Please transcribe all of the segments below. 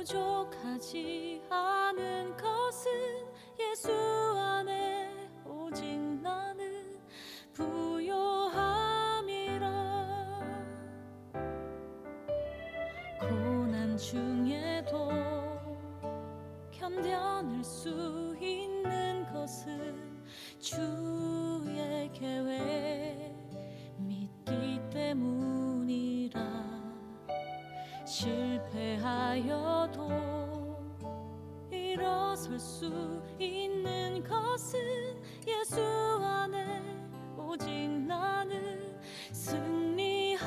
부족하지 않은 것은 예수 안에 오직 나는 부요함이라. 고난 중에도 견뎌낼 수 있는 것은 주의 계획 믿기 때문이라. 실패하여도 일어설 수 있는 것은 예수 안에 오직 나는 승리함이라.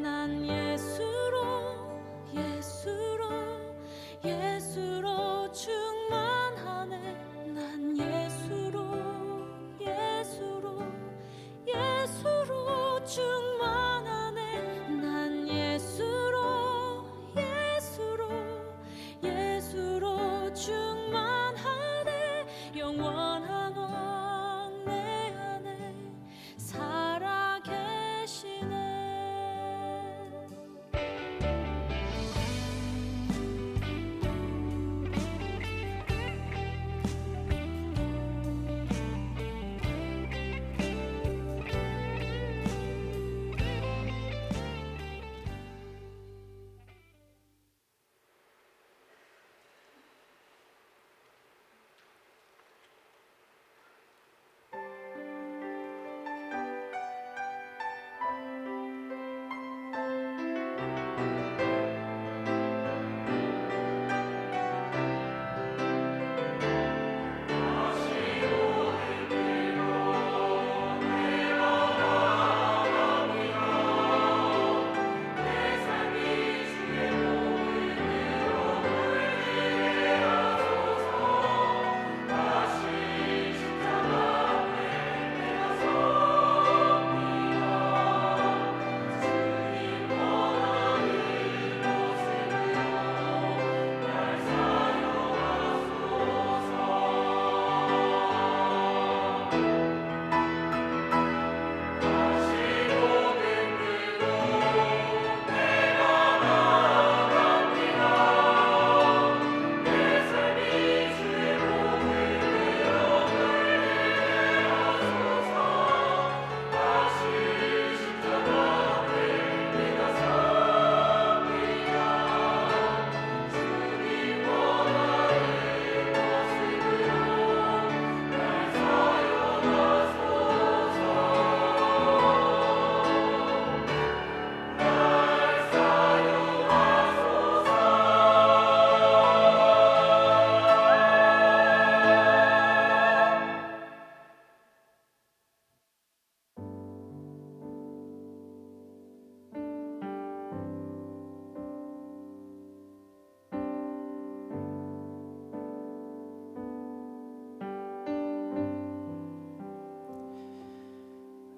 난 예수로 충만하네. 난 예수로 충만하네. 난 예수로 충만하네. 영원한 왕 내 안에 살아계시네.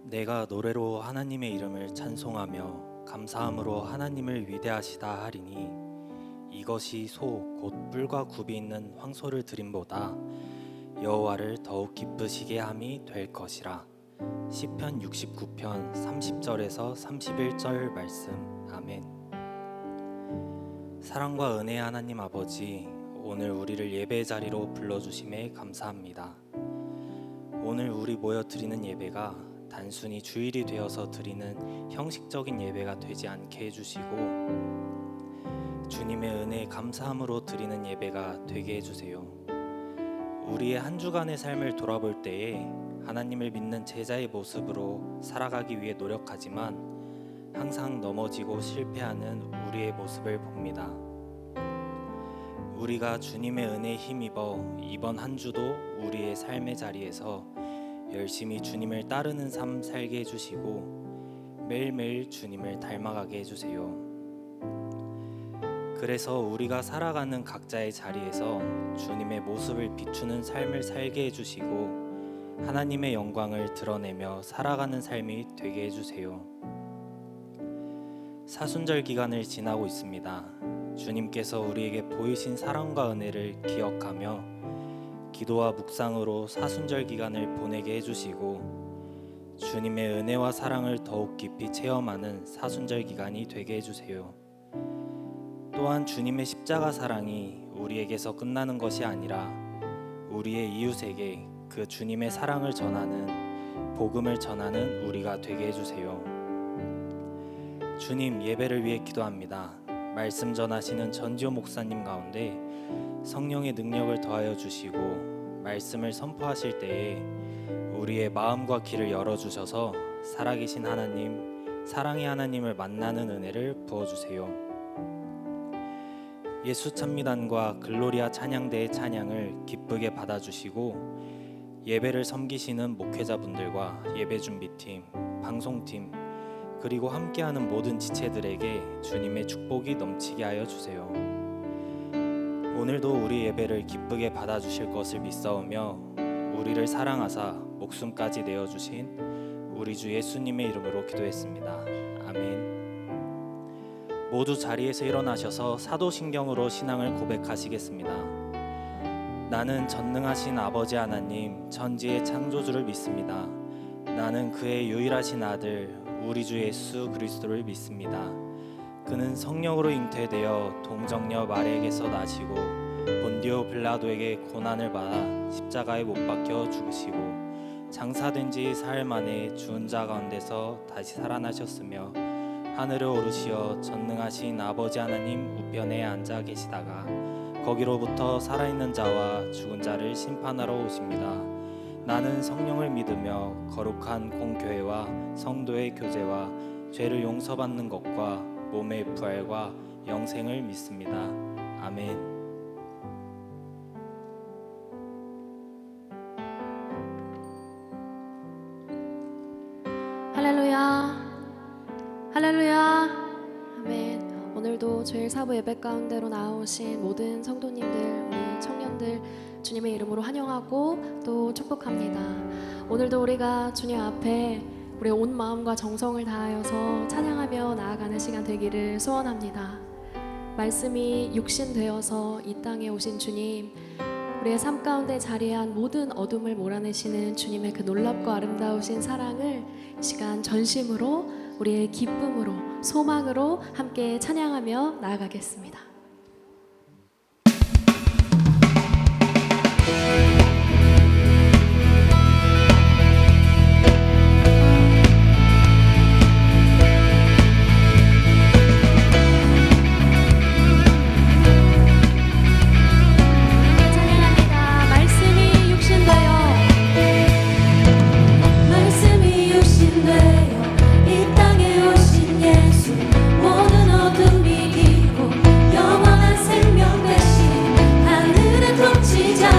내가 노래로 하나님의 이름을 찬송하며 감사함으로 하나님을 위대하시다 하리니 이것이 소 곧 뿔과 굽이 있는 황소를 드림보다 여호와를 더욱 기쁘시게 함이 될 것이라. 시편 69편 30절에서 31절 말씀. 아멘. 사랑과 은혜의 하나님 아버지, 오늘 우리를 예배 자리로 불러주심에 감사합니다. 오늘 우리 모여 드리는 예배가 단순히 주일이 되어서 드리는 형식적인 예배가 되지 않게 해주시고 주님의 은혜에 감사함으로 드리는 예배가 되게 해주세요. 우리의 한 주간의 삶을 돌아볼 때에 하나님을 믿는 제자의 모습으로 살아가기 위해 노력하지만 항상 넘어지고 실패하는 우리의 모습을 봅니다. 우리가 주님의 은혜에 힘입어 이번 한 주도 우리의 삶의 자리에서 열심히 주님을 따르는 삶 살게 해주시고 매일매일 주님을 닮아가게 해주세요. 그래서 우리가 살아가는 각자의 자리에서 주님의 모습을 비추는 삶을 살게 해주시고 하나님의 영광을 드러내며 살아가는 삶이 되게 해주세요. 사순절 기간을 지나고 있습니다. 주님께서 우리에게 보이신 사랑과 은혜를 기억하며 기도와 묵상으로 사순절 기간을 보내게 해주시고 주님의 은혜와 사랑을 더욱 깊이 체험하는 사순절 기간이 되게 해주세요. 또한 주님의 십자가 사랑이 우리에게서 끝나는 것이 아니라 우리의 이웃에게 그 주님의 사랑을 전하는, 복음을 전하는 우리가 되게 해주세요. 주님, 예배를 위해 기도합니다. 말씀 전하시는 전지호 목사님 가운데 성령의 능력을 더하여 주시고 말씀을 선포하실 때에 우리의 마음과 귀를 열어주셔서 살아계신 하나님, 사랑의 하나님을 만나는 은혜를 부어주세요. 예수 찬미단과 글로리아 찬양대의 찬양을 기쁘게 받아주시고 예배를 섬기시는 목회자분들과 예배준비팀, 방송팀, 그리고 함께하는 모든 지체들에게 주님의 축복이 넘치게 하여 주세요. 오늘도 우리 예배를 기쁘게 받아주실 것을 믿사오며 우리를 사랑하사 목숨까지 내어주신 우리 주 예수님의 이름으로 기도했습니다. 아멘. 모두 자리에서 일어나셔서 사도신경으로 신앙을 고백하시겠습니다. 나는 전능하신 아버지 하나님, 천지의 창조주를 믿습니다. 나는 그의 유일하신 아들 우리 주 예수 그리스도를 믿습니다. 그는 성령으로 잉태되어 동정녀 마리아에게서 나시고 본디오 빌라도에게 고난을 받아 십자가에 못 박혀 죽으시고 장사된 지 사흘 만에 죽은 자 가운데서 다시 살아나셨으며 하늘에 오르시어 전능하신 아버지 하나님 우편에 앉아 계시다가 거기로부터 살아있는 자와 죽은 자를 심판하러 오십니다. 나는 성령을 믿으며 거룩한 공교회와 성도의 교제와 죄를 용서받는 것과 몸의 부활과 영생을 믿습니다. 아멘. 할렐루야, 할렐루야, 아멘. 오늘도 주일 사부 예배 가운데로 나오신 모든 성도님들, 우리 청년들 주님의 이름으로 환영하고 또 축복합니다. 오늘도 우리가 주님 앞에 우리의 온 마음과 정성을 다하여서 찬양하며 나아가는 시간 되기를 소원합니다. 말씀이 육신 되어서 이 땅에 오신 주님, 우리의 삶 가운데 자리한 모든 어둠을 몰아내시는 주님의 그 놀랍고 아름다우신 사랑을 이 시간 전심으로, 우리의 기쁨으로, 소망으로 함께 찬양하며 나아가겠습니다. 모든 어둠 이기고 영원한 생명 되신 하늘의 통치자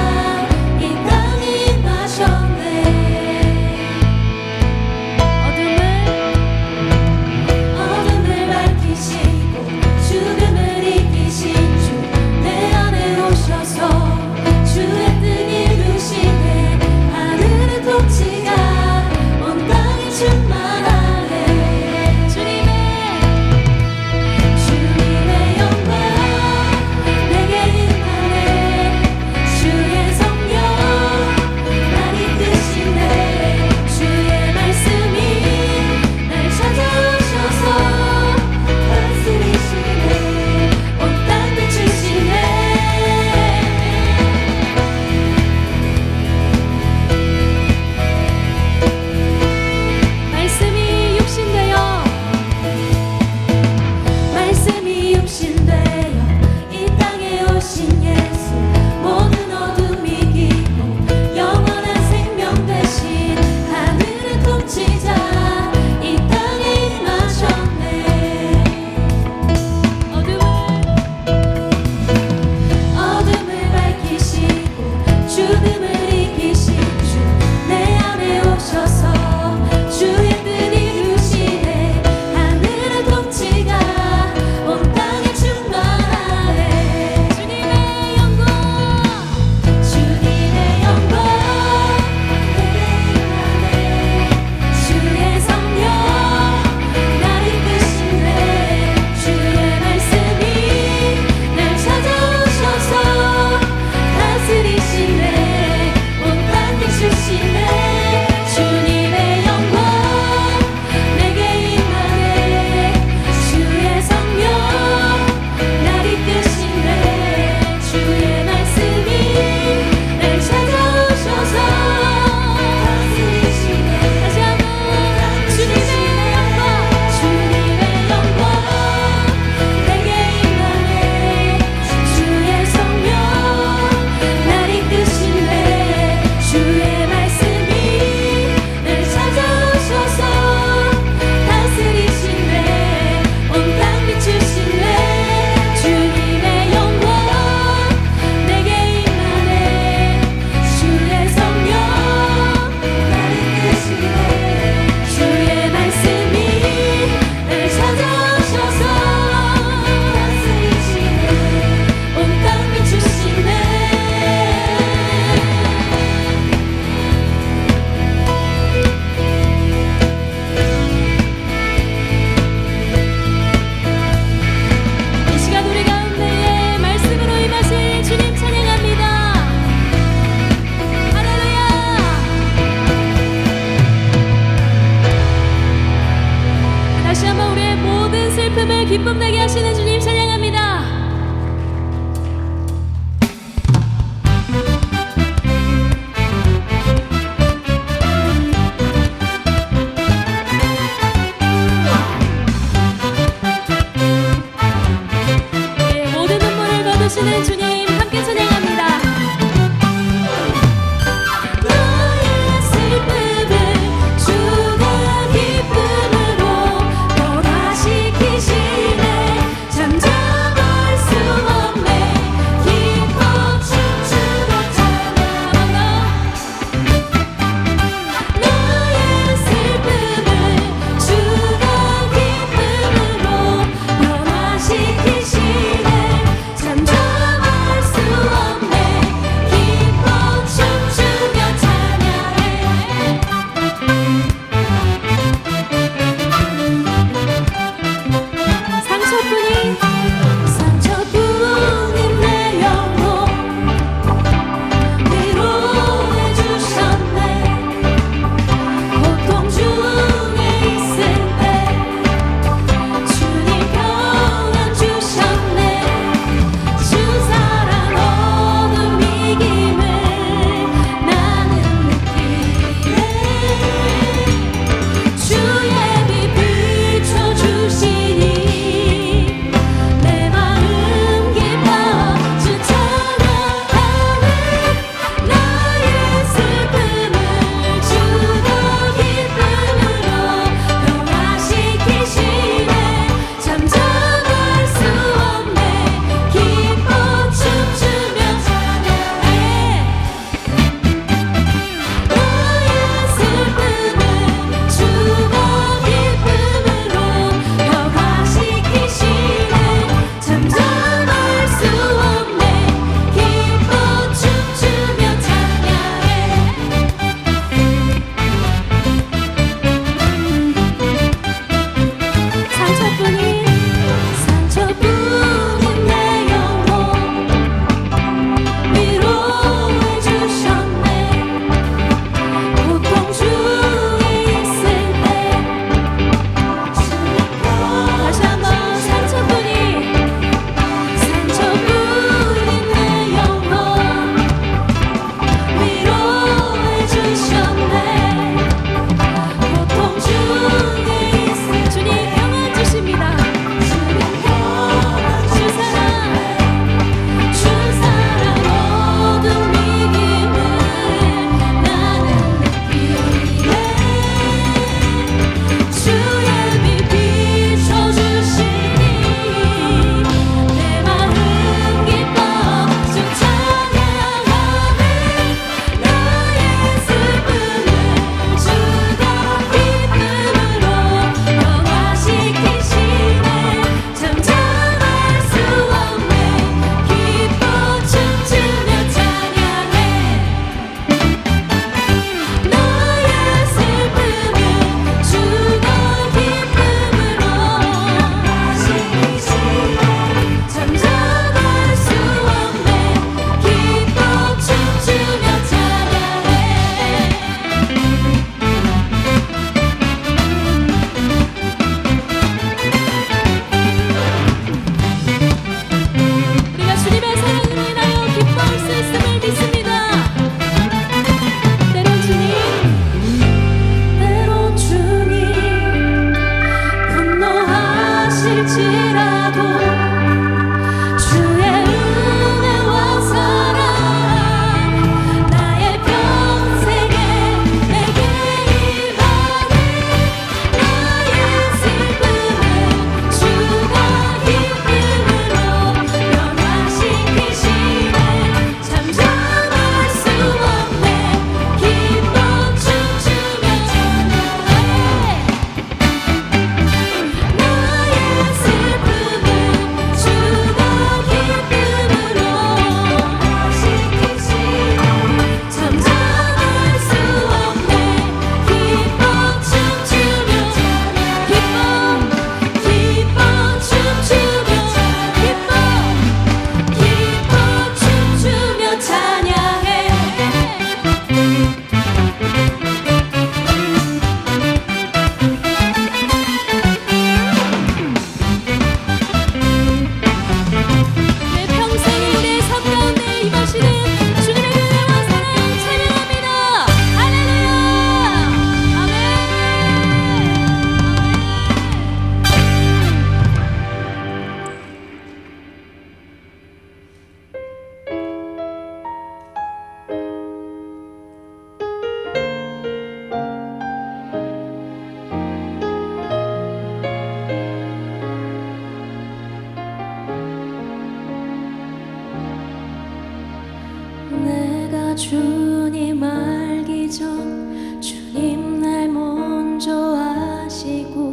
내가 주님 알기 전 주님 날 먼저 아시고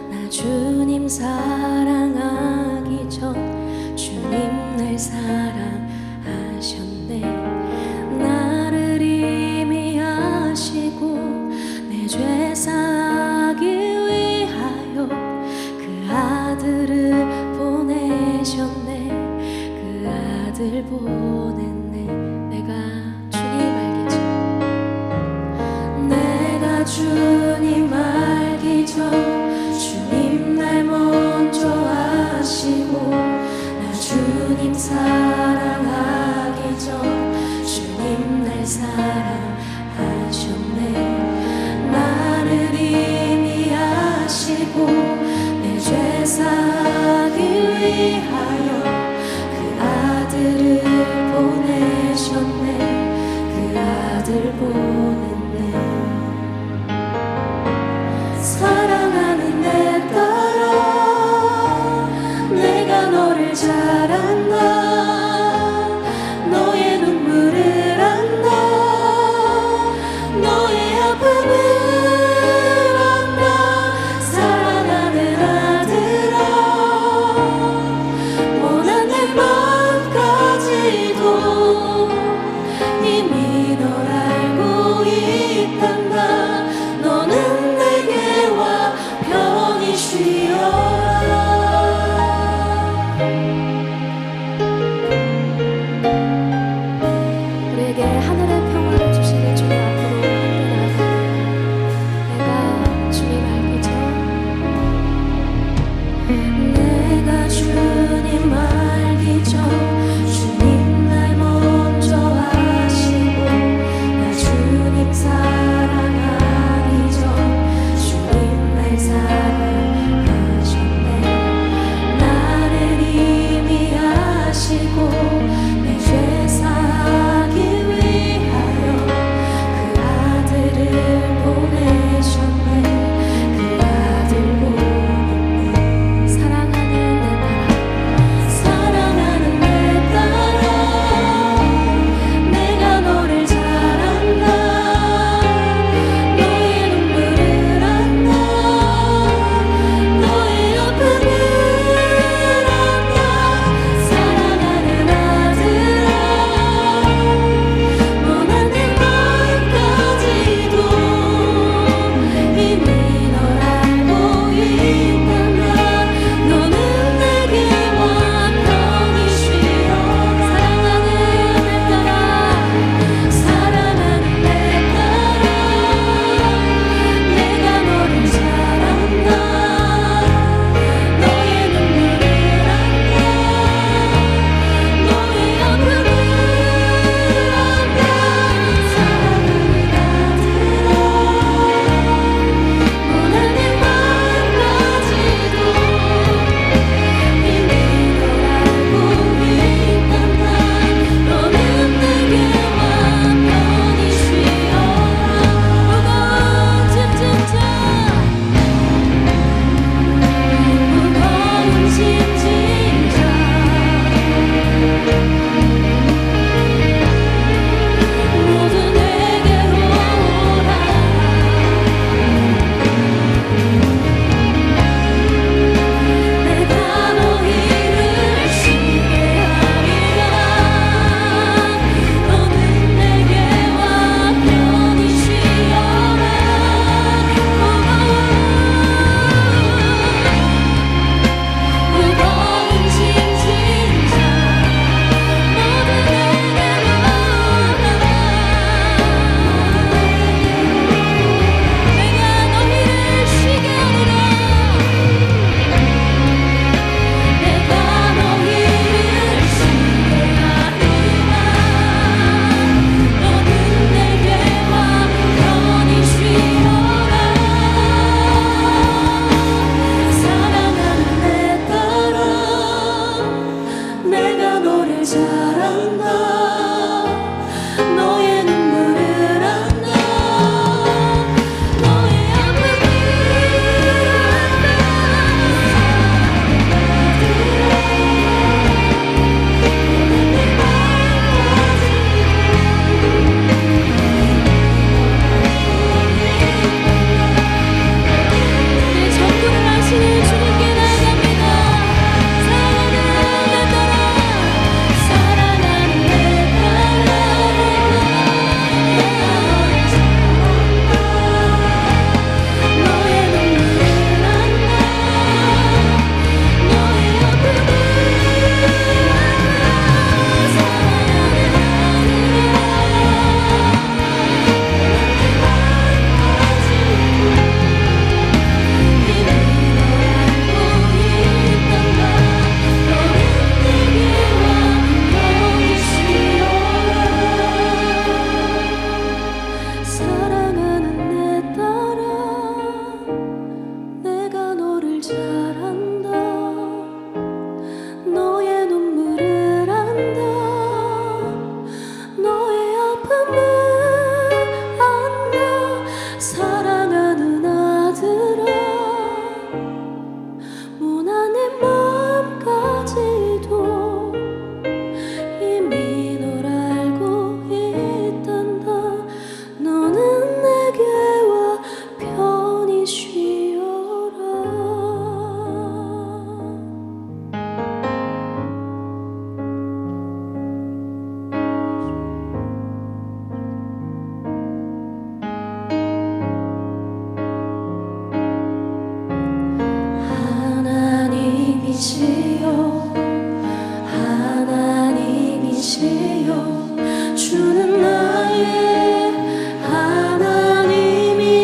나 주님 사랑하기 전 주님 날 사랑하셨네. 나를 이미 아시고 내 죄 사하기 위하여 그 아들을 보내셨네. 그 아들 보냈네. 내가 주님 알기 전 내가 주님 알기 전 주님 날 먼저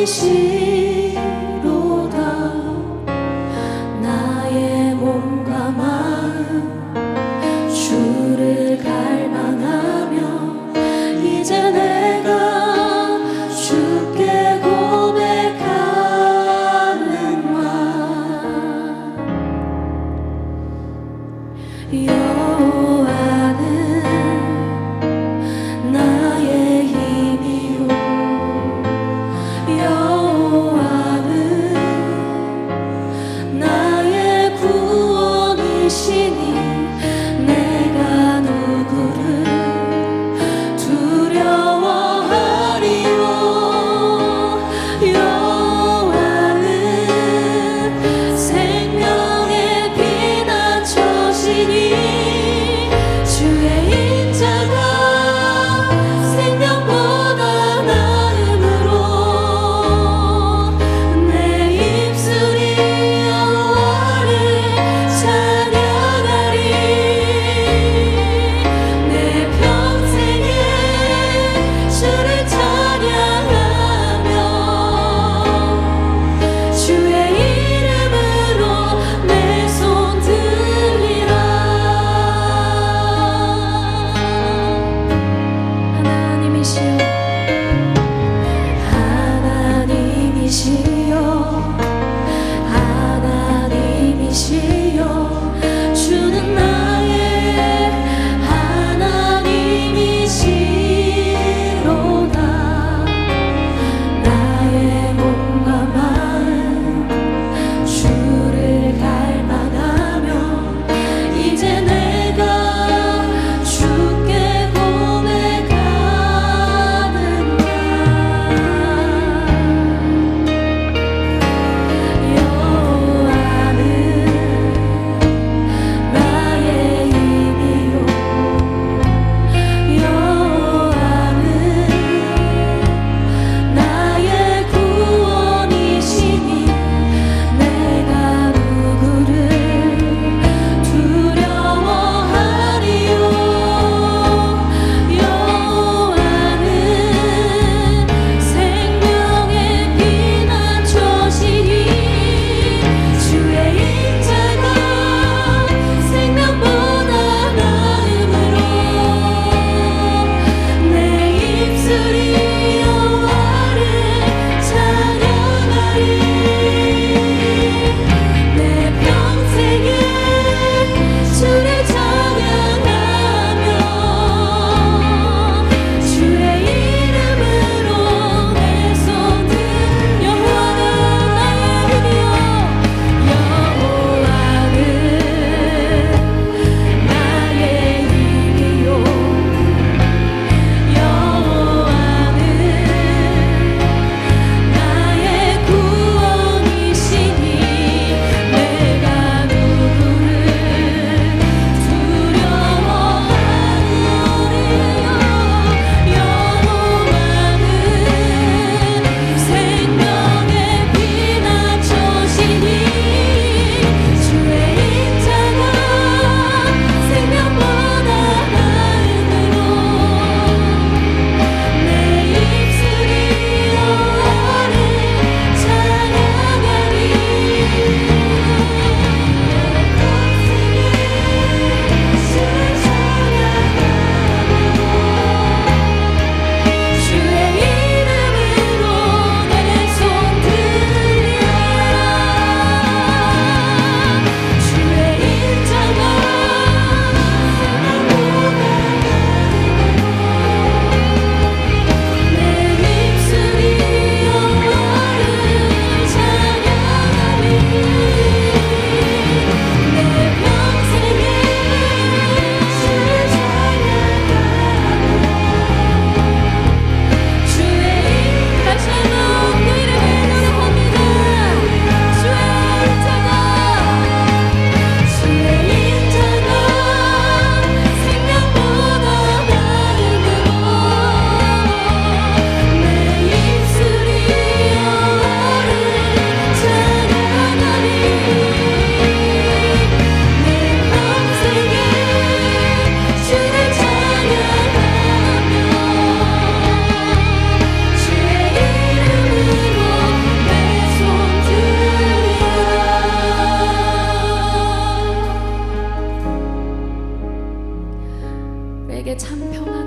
보이시로다. 나의 몸과 마음 주를 갈망하며 이제 내가 주께 고백하는 말. 여호와는 나의 힘이요 여호와는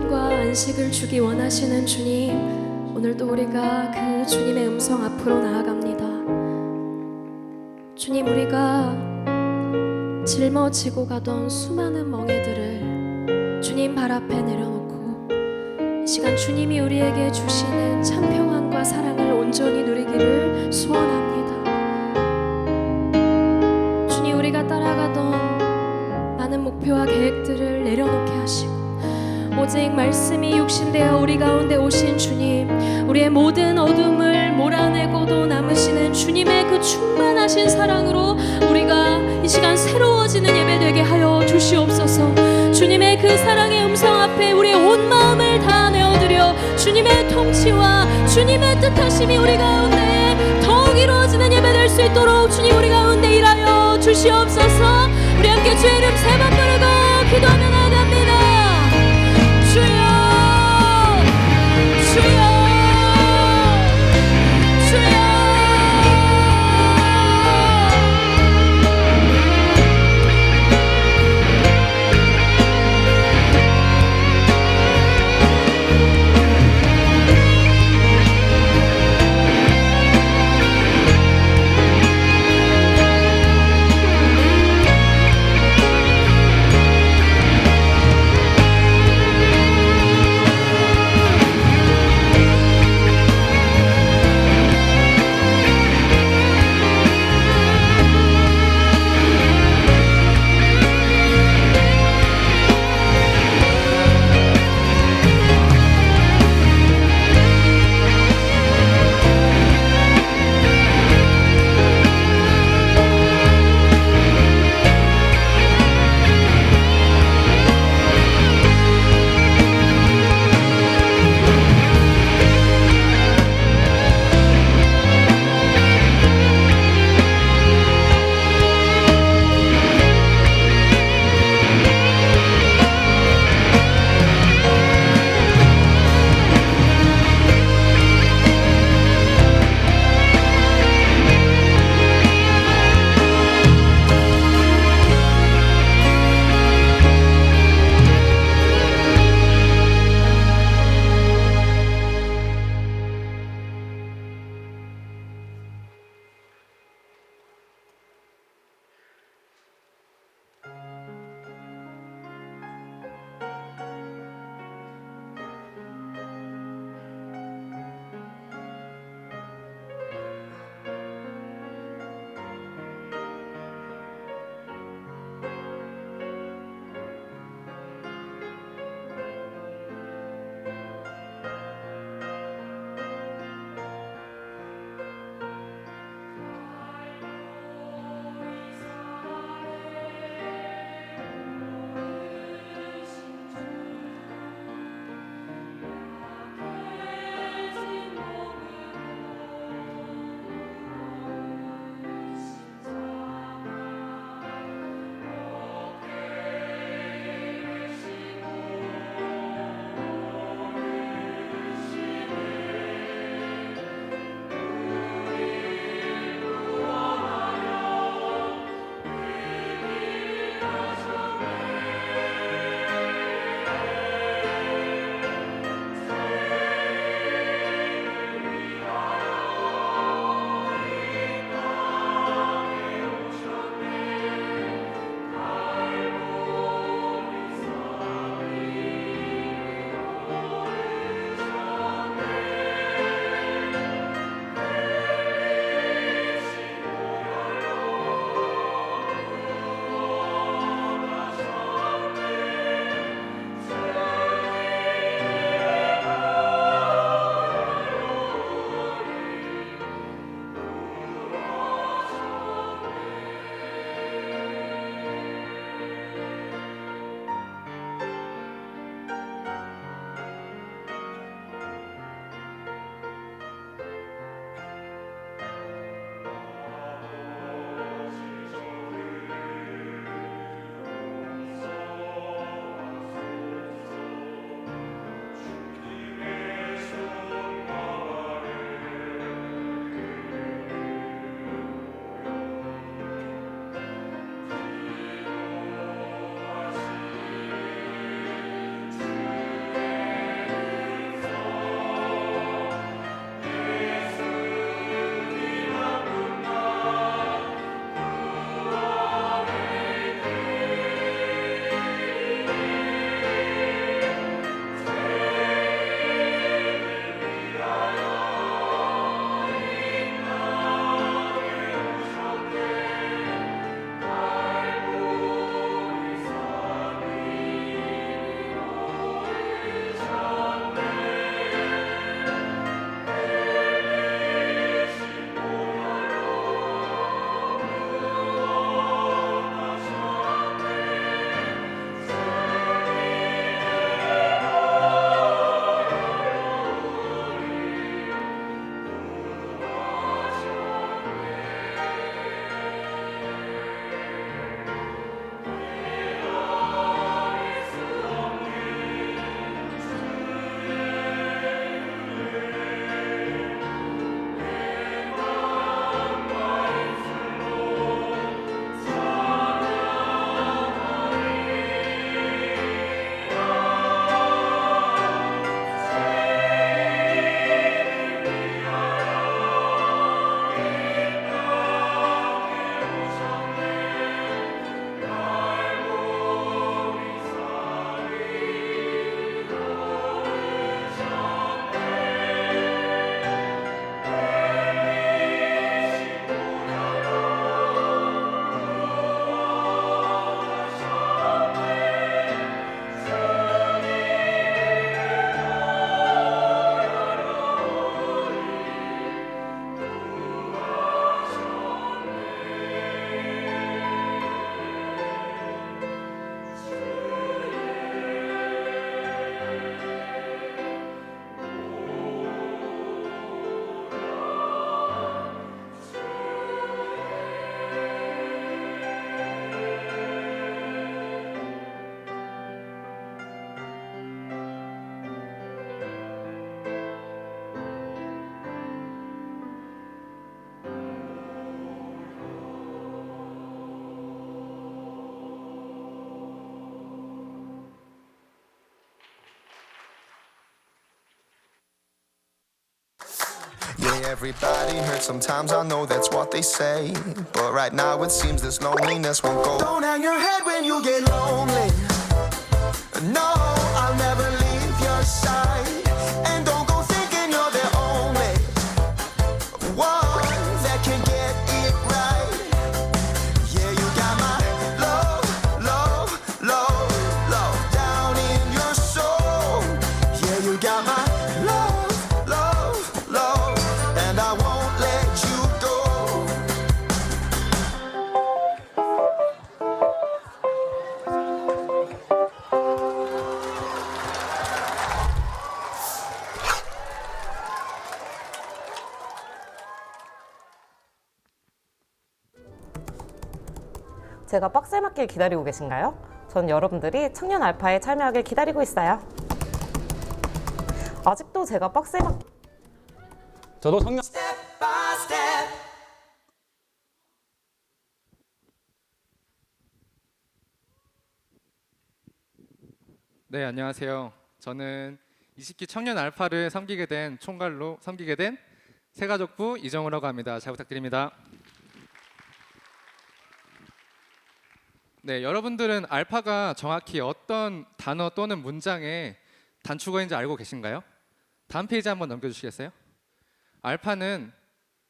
평안과 안식을 주기 원하시는 주님, 오늘도 우리가 그 주님의 음성 앞으로 나아갑니다. 주님, 우리가 짊어지고 가던 수많은 멍에들을 주님 발 앞에 내려놓고 이 시간 주님이 우리에게 주시는 참 평안과 사랑을 온전히 누리기를 소원합니다. 주님, 우리가 따라가던 많은 목표와 계획들을 내려놓게 하시고 오직 말씀이 육신되어 우리 가운데 오신 주님, 우리의 모든 어둠을 몰아내고도 남으시는 주님의 그 충만하신 사랑으로 우리가 이 시간 새로워지는 예배 되게 하여 주시옵소서. 주님의 그 사랑의 음성 앞에 우리의 온 마음을 다 내어드려 주님의 통치와 주님의 뜻하심이 우리 가운데 더욱 이루어지는 예배 될 수 있도록 주님 우리 가운데 일하여 주시옵소서. 우리 함께 주의 이름 세 번 부르고 기도하며 나아갑니다. 주여, 주여, 주여. everybody hurts. Sometimes I know that's what they say, but right now it seems this loneliness won't go. Don't hang your head when you get lonely. No, I'll never leave your side. And don't go thinking you're the only one that can get it right. Yeah, you got my love, love, love, love down in your soul. Yeah, you got my love, love, love, and I won't let you go. 제가 빡세 맞길 기다리고 계신가요? 전 여러분들이 청년 알파에 참여하길 기다리고 있어요. 아직도 제가 빡세 맞... 저도 청년 네, 안녕하세요. 저는 20기 청년 알파를 섬기게 된 총괄로 섬기게 된 새가족부 이정우라고 합니다. 잘 부탁드립니다. 네, 여러분들은 알파가 정확히 어떤 단어 또는 문장의 단축어인지 알고 계신가요? 다음 페이지 한번 넘겨주시겠어요? 알파는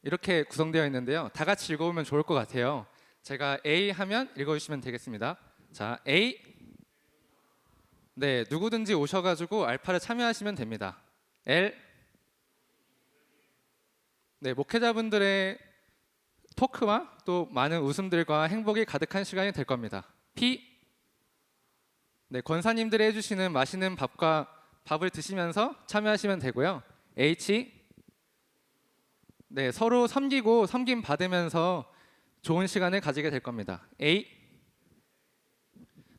이렇게 구성되어 있는데요. 다 같이 읽어보면 좋을 것 같아요. 제가 A 하면 읽어주시면 되겠습니다. 자, A. 네, 누구든지 오셔가지고 알파를 참여하시면 됩니다. L. 네, 목회자분들의 토크와 또 많은 웃음들과 행복이 가득한 시간이 될 겁니다. P. 네, 권사님들이 해주시는 맛있는 밥을 드시면서 참여하시면 되고요. H. 네, 서로 섬기고 섬김 받으면서 좋은 시간을 가지게 될 겁니다. A.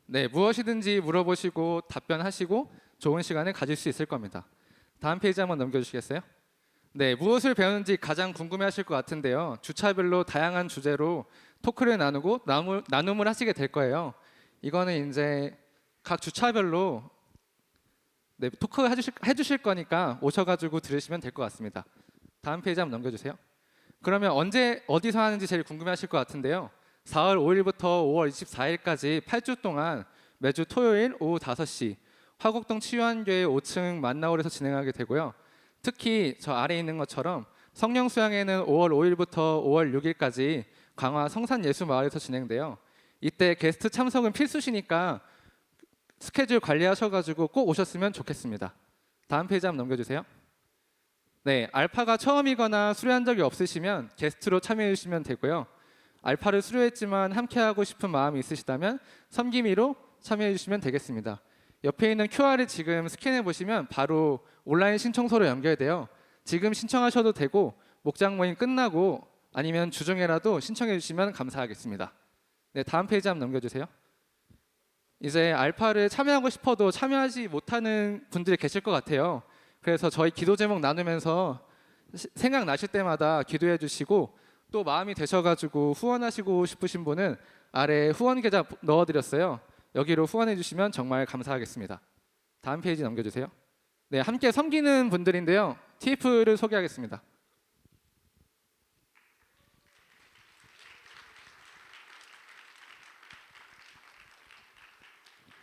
네, 무엇이든지 물어보시고 답변하시고 좋은 시간을 가질 수 있을 겁니다. 다음 페이지 한번 넘겨주시겠어요? 네, 무엇을 배우는지 가장 궁금해하실 것 같은데요. 주차별로 다양한 주제로 토크를 나누고 나눔을 하시게 될 거예요. 이거는 이제 각 주차별로 네, 토크 해주실 거니까 오셔가지고 들으시면 될 것 같습니다. 다음 페이지 한번 넘겨주세요. 그러면 언제 어디서 하는지 제일 궁금해하실 것 같은데요. 4월 5일부터 5월 24일까지 8주 동안 매주 토요일 오후 5시 화곡동 치유한교회 5층 만나홀에서 진행하게 되고요. 특히 저 아래에 있는 것처럼 성령 수양회는 5월 5일부터 5월 6일까지 광화 성산예수마을에서 진행돼요. 이때 게스트 참석은 필수시니까 스케줄 관리하셔가지고 꼭 오셨으면 좋겠습니다. 다음 페이지 한번 넘겨주세요. 네, 알파가 처음이거나 수료한 적이 없으시면 게스트로 참여해 주시면 되고요. 알파를 수료했지만 함께하고 싶은 마음이 있으시다면 섬김이로 참여해 주시면 되겠습니다. 옆에 있는 QR을 지금 스캔해 보시면 바로 온라인 신청서로 연결돼요. 지금 신청하셔도 되고 목장 모임 끝나고 아니면 주중에라도 신청해 주시면 감사하겠습니다. 네, 다음 페이지 한번 넘겨주세요. 이제 알파를 참여하고 싶어도 참여하지 못하는 분들이 계실 것 같아요. 그래서 저희 기도 제목 나누면서 생각나실 때마다 기도해 주시고 또 마음이 되셔가지고 후원하시고 싶으신 분은 아래 후원 계좌 넣어드렸어요. 여기로 후원해 주시면 정말 감사하겠습니다. 다음 페이지 넘겨주세요. 네, 함께 섬기는 분들인데요. TF를 소개하겠습니다.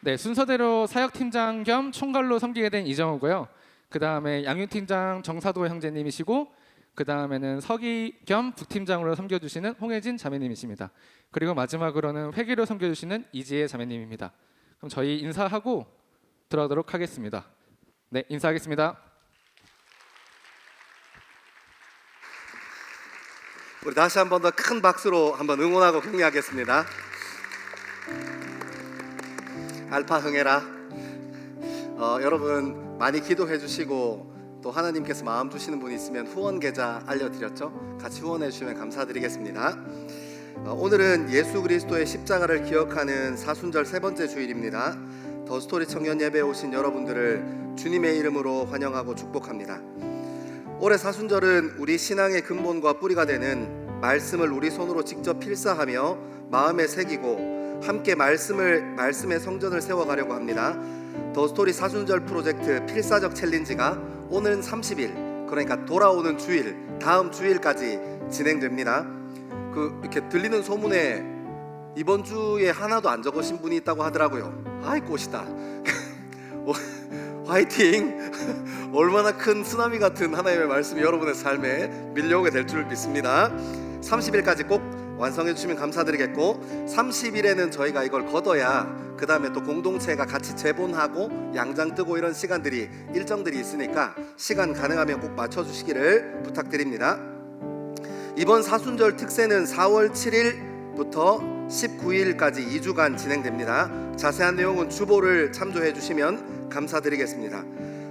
네, 순서대로 사역팀장 겸 총괄로 섬기게 된 이정우고요. 그 다음에 양육팀장 정사도 형제님이시고 그 다음에는 서기 겸 북팀장으로 섬겨주시는 홍혜진 자매님이십니다. 그리고 마지막으로는 회계로 섬겨주시는 이지혜 자매님입니다. 그럼 저희 인사하고 들어가도록 하겠습니다. 네, 인사하겠습니다. 우리 다시 한 번 더 큰 박수로 한번 응원하고 격려하겠습니다. 알파 흥해라. 여러분 많이 기도해 주시고 또 하나님께서 마음 주시는 분이 있으면 후원 계좌 알려드렸죠. 같이 후원해 주시면 감사드리겠습니다. 오늘은 예수 그리스도의 십자가를 기억하는 사순절 세 번째 주일입니다. 더스토리 청년 예배에 오신 여러분들을 주님의 이름으로 환영하고 축복합니다. 올해 사순절은 우리 신앙의 근본과 뿌리가 되는 말씀을 우리 손으로 직접 필사하며 마음에 새기고 함께 말씀의 성전을 세워가려고 합니다. 더스토리 사순절 프로젝트 필사적 챌린지가 오는 30일 그러니까 돌아오는 주일, 다음 주일까지 진행됩니다. 이렇게 들리는 소문에 이번 주에 하나도 안 적으신 분이 있다고 하더라고요. 아이 꽃이다. 화이팅! 얼마나 큰 쓰나미 같은 하나님의 말씀이 여러분의 삶에 밀려오게 될 줄 믿습니다. 30일까지 꼭 완성해 주시면 감사드리겠고, 30일에는 저희가 이걸 걷어야 그 다음에 또 공동체가 같이 재본하고 양장 뜨고 이런 시간들이 일정들이 있으니까 시간 가능하면 꼭 맞춰주시기를 부탁드립니다. 이번 사순절 특세는 4월 7일부터 19일까지 2주간 진행됩니다. 자세한 내용은 주보를 참조해 주시면 감사드리겠습니다.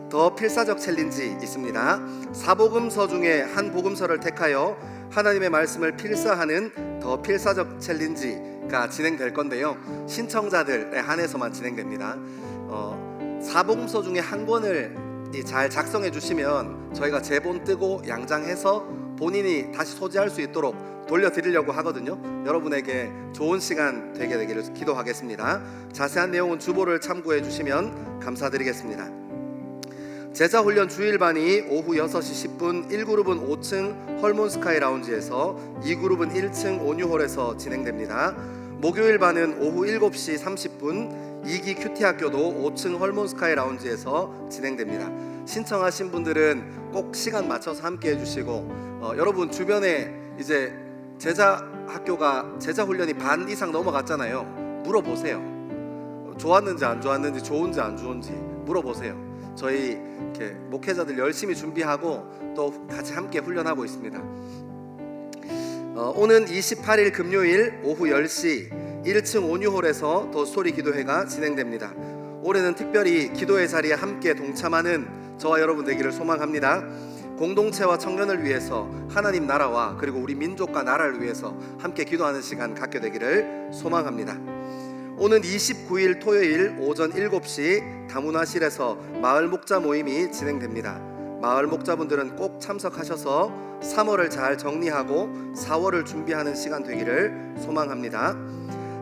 더 필사적 챌린지 있습니다. 사복음서 중에 한 복음서를 택하여 하나님의 말씀을 필사하는 더 필사적 챌린지가 진행될 건데요. 신청자들에 한해서만 진행됩니다. 사복음서 중에 한 권을 잘 작성해 주시면 저희가 제본 뜨고 양장해서 본인이 다시 소지할 수 있도록 돌려드리려고 하거든요. 여러분에게 좋은 시간 되게 되기를 기도하겠습니다. 자세한 내용은 주보를 참고해 주시면 감사드리겠습니다. 제자훈련 주일반이 오후 6시 10분 1그룹은 5층 헐몬스카이 라운지에서 2그룹은 1층 온유홀에서 진행됩니다. 목요일반은 오후 7시 30분 2기 큐티학교도 5층 헐몬스카이 라운지에서 진행됩니다. 신청하신 분들은 꼭 시간 맞춰서 함께 해주시고, 여러분 주변에 이제 제자학교가 제자훈련이 반 이상 넘어갔잖아요. 물어보세요. 좋았는지 안 좋았는지, 좋은지 안 좋은지 물어보세요. 저희 이렇게 목회자들 열심히 준비하고 또 같이 함께 훈련하고 있습니다. 오는 28일 금요일 오후 10시 1층 온유홀에서 더 스토리 기도회가 진행됩니다. 올해는 특별히 기도회 자리에 함께 동참하는 저와 여러분 되기를 소망합니다. 공동체와 청년을 위해서, 하나님 나라와 그리고 우리 민족과 나라를 위해서 함께 기도하는 시간 갖게 되기를 소망합니다. 오는 29일 토요일 오전 7시 다문화실에서 마을 목자 모임이 진행됩니다. 마을 목자분들은 꼭 참석하셔서 3월을 잘 정리하고 4월을 준비하는 시간 되기를 소망합니다.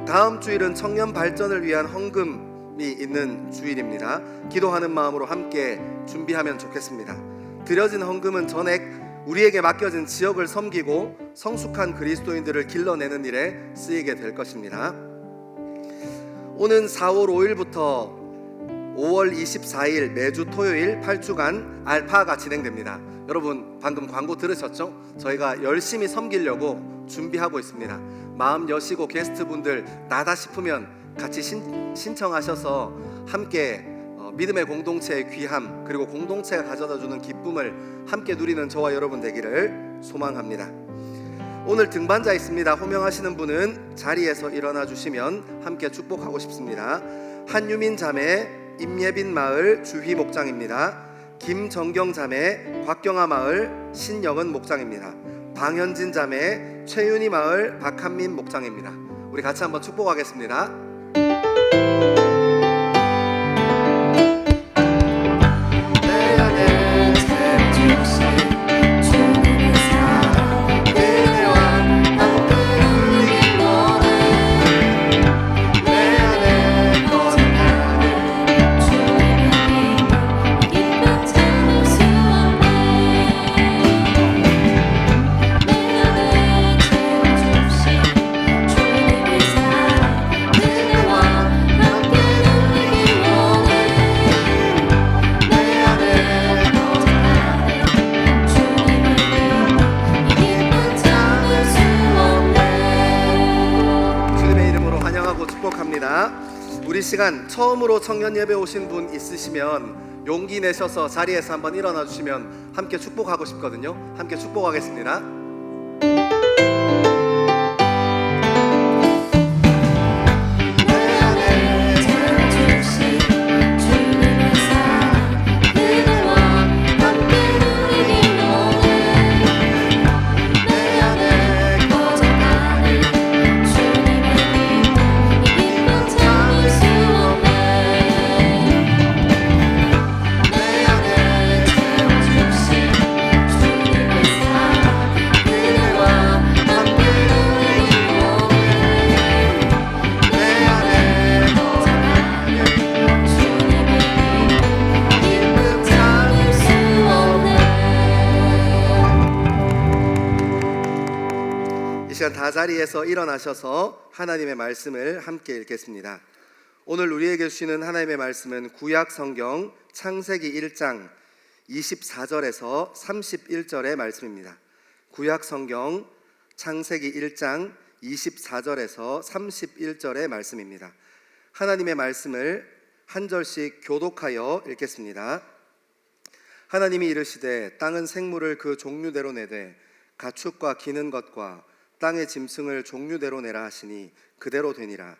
다음 주일은 청년 발전을 위한 헌금이 있는 주일입니다. 기도하는 마음으로 함께 준비하면 좋겠습니다. 드려진 헌금은 전액 우리에게 맡겨진 지역을 섬기고 성숙한 그리스도인들을 길러내는 일에 쓰이게 될 것입니다. 오는 4월 5일부터 5월 24일 매주 토요일 8주간 알파가 진행됩니다. 여러분 방금 광고 들으셨죠? 저희가 열심히 섬기려고 준비하고 있습니다. 마음 여시고 게스트분들 나다 싶으면 같이 신청하셔서 함께 믿음의 공동체의 귀함, 그리고 공동체가 가져다주는 기쁨을 함께 누리는 저와 여러분 되기를 소망합니다. 오늘 등반자 있습니다. 호명하시는 분은 자리에서 일어나 주시면 함께 축복하고 싶습니다. 한유민 자매 임예빈 마을 주휘 목장입니다. 김정경 자매 곽경아 마을 신영은 목장입니다. 방현진 자매 최윤희 마을 박한민 목장입니다. 우리 같이 한번 축복하겠습니다. 우리 시간 처음으로 청년 예배 오신 분 있으시면 용기 내셔서 자리에서 한번 일어나 주시면 함께 축복하고 싶거든요. 함께 축복하겠습니다. 시간 다 자리에서 일어나셔서 하나님의 말씀을 함께 읽겠습니다. 오늘 우리에게 주시는 하나님의 말씀은 구약 성경 창세기 1장 24절에서 31절의 말씀입니다. 구약 성경 창세기 1장 24절에서 31절의 말씀입니다. 하나님의 말씀을 한 절씩 교독하여 읽겠습니다. 하나님이 이르시되 땅은 생물을 그 종류대로 내되 가축과 기는 것과 땅의 짐승을 종류대로 내라 하시니 그대로 되니라.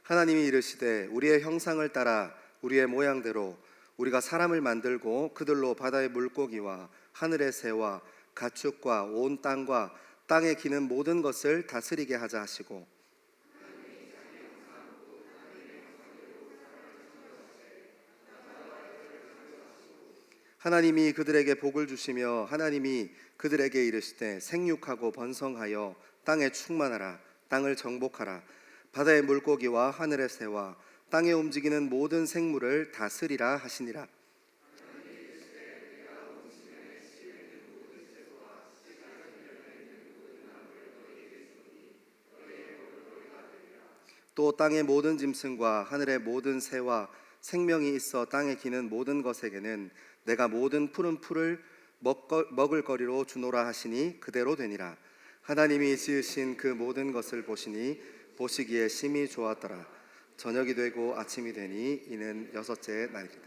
하나님이 이르시되 우리의 형상을 따라 우리의 모양대로 우리가 사람을 만들고 그들로 바다의 물고기와 하늘의 새와 가축과 온 땅과 땅에 기는 모든 것을 다스리게 하자 하시고 하나님이 그들에게 복을 주시며 하나님이 그들에게 이르시되 생육하고 번성하여 땅에 충만하라. 땅을 정복하라. 바다의 물고기와 하늘의 새와 땅에 움직이는 모든 생물을 다스리라 하시니라. 또 땅의 모든 짐승과 하늘의 모든 새와 생명이 있어 땅에 기는 모든 것에게는 내가 모든 푸른 풀을 먹을 거리로 주노라 하시니 그대로 되니라. 하나님이 지으신 그 모든 것을 보시니 보시기에 심히 좋았더라. 저녁이 되고 아침이 되니 이는 여섯째 날이다.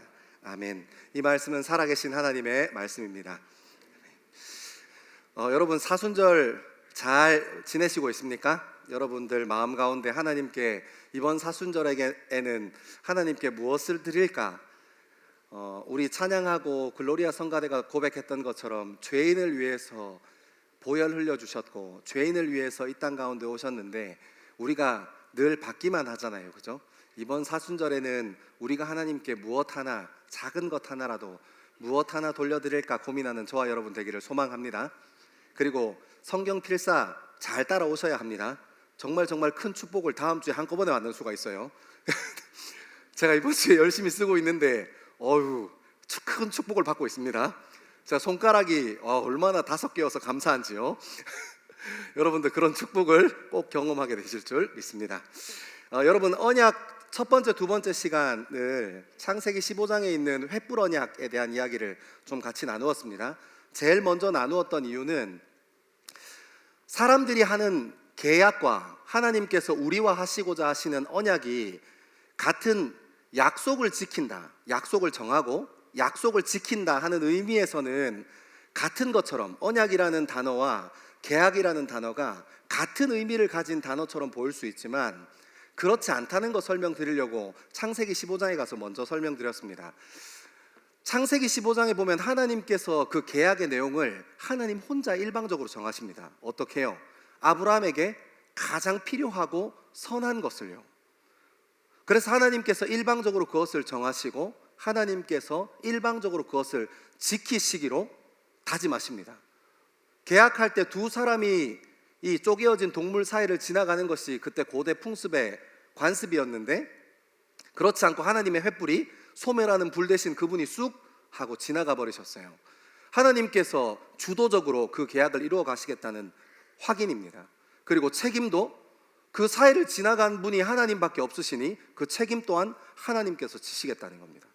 아멘. 이 말씀은 살아계신 하나님의 말씀입니다. 여러분 사순절 잘 지내시고 있습니까? 여러분들 마음 가운데 하나님께 이번 사순절에는 하나님께 무엇을 드릴까? 우리 찬양하고 글로리아 성가대가 고백했던 것처럼 죄인을 위해서 보혈 흘려주셨고 죄인을 위해서 이 땅 가운데 오셨는데 우리가 늘 받기만 하잖아요, 그죠? 이번 사순절에는 우리가 하나님께 무엇 하나, 작은 것 하나라도 무엇 하나 돌려드릴까 고민하는 저와 여러분 되기를 소망합니다. 그리고 성경 필사 잘 따라오셔야 합니다. 정말 큰 축복을 다음 주에 한꺼번에 받는 수가 있어요. 제가 이번 주에 열심히 쓰고 있는데 큰 축복을 받고 있습니다. 제가 손가락이 얼마나 5개여서 감사한지요. 여러분들 그런 축복을 꼭 경험하게 되실 줄 믿습니다. 여러분 언약 첫 번째, 두 번째 시간을 창세기 15장에 있는 횃불 언약에 대한 이야기를 좀 같이 나누었습니다. 제일 먼저 나누었던 이유는 사람들이 하는 계약과 하나님께서 우리와 하시고자 하시는 언약이 같은 약속을 지킨다, 약속을 정하고 약속을 지킨다 하는 의미에서는 같은 것처럼 언약이라는 단어와 계약이라는 단어가 같은 의미를 가진 단어처럼 보일 수 있지만 그렇지 않다는 거 설명드리려고 창세기 15장에 가서 먼저 설명드렸습니다. 창세기 15장에 보면 하나님께서 그 계약의 내용을 하나님 혼자 일방적으로 정하십니다. 어떻게 해요? 아브라함에게 가장 필요하고 선한 것을요. 그래서 하나님께서 일방적으로 그것을 정하시고 하나님께서 일방적으로 그것을 지키시기로 다짐하십니다. 계약할 때 두 사람이 이 쪼개어진 동물 사이를 지나가는 것이 그때 고대 풍습의 관습이었는데 그렇지 않고 하나님의 횃불이 소멸하는 불 대신 그분이 쑥 하고 지나가 버리셨어요. 하나님께서 주도적으로 그 계약을 이루어 가시겠다는 확인입니다. 그리고 책임도 그 사이를 지나간 분이 하나님밖에 없으시니 그 책임 또한 하나님께서 지시겠다는 겁니다.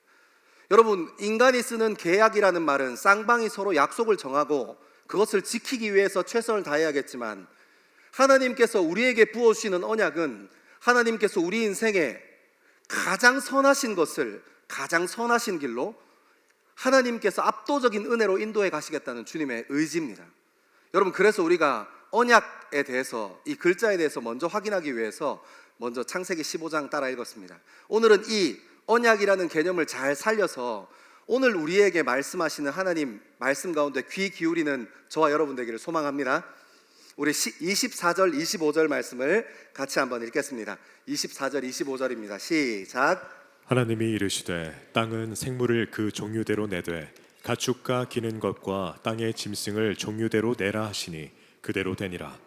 여러분 인간이 쓰는 계약이라는 말은 쌍방이 서로 약속을 정하고 그것을 지키기 위해서 최선을 다해야겠지만 하나님께서 우리에게 부어주시는 언약은 하나님께서 우리 인생에 가장 선하신 것을 가장 선하신 길로 하나님께서 압도적인 은혜로 인도해 가시겠다는 주님의 의지입니다. 여러분 그래서 우리가 언약에 대해서 이 글자에 대해서 먼저 확인하기 위해서 먼저 창세기 15장 따라 읽었습니다. 오늘은 이 언약이라는 개념을 잘 살려서 오늘 우리에게 말씀하시는 하나님 말씀 가운데 귀 기울이는 저와 여러분 되기를 소망합니다. 우리 24절 25절 말씀을 같이 한번 읽겠습니다. 24절 25절입니다. 시작. 하나님이 이르시되 땅은 생물을 그 종류대로 내되 가축과 기는 것과 땅의 짐승을 종류대로 내라 하시니 그대로 되니라.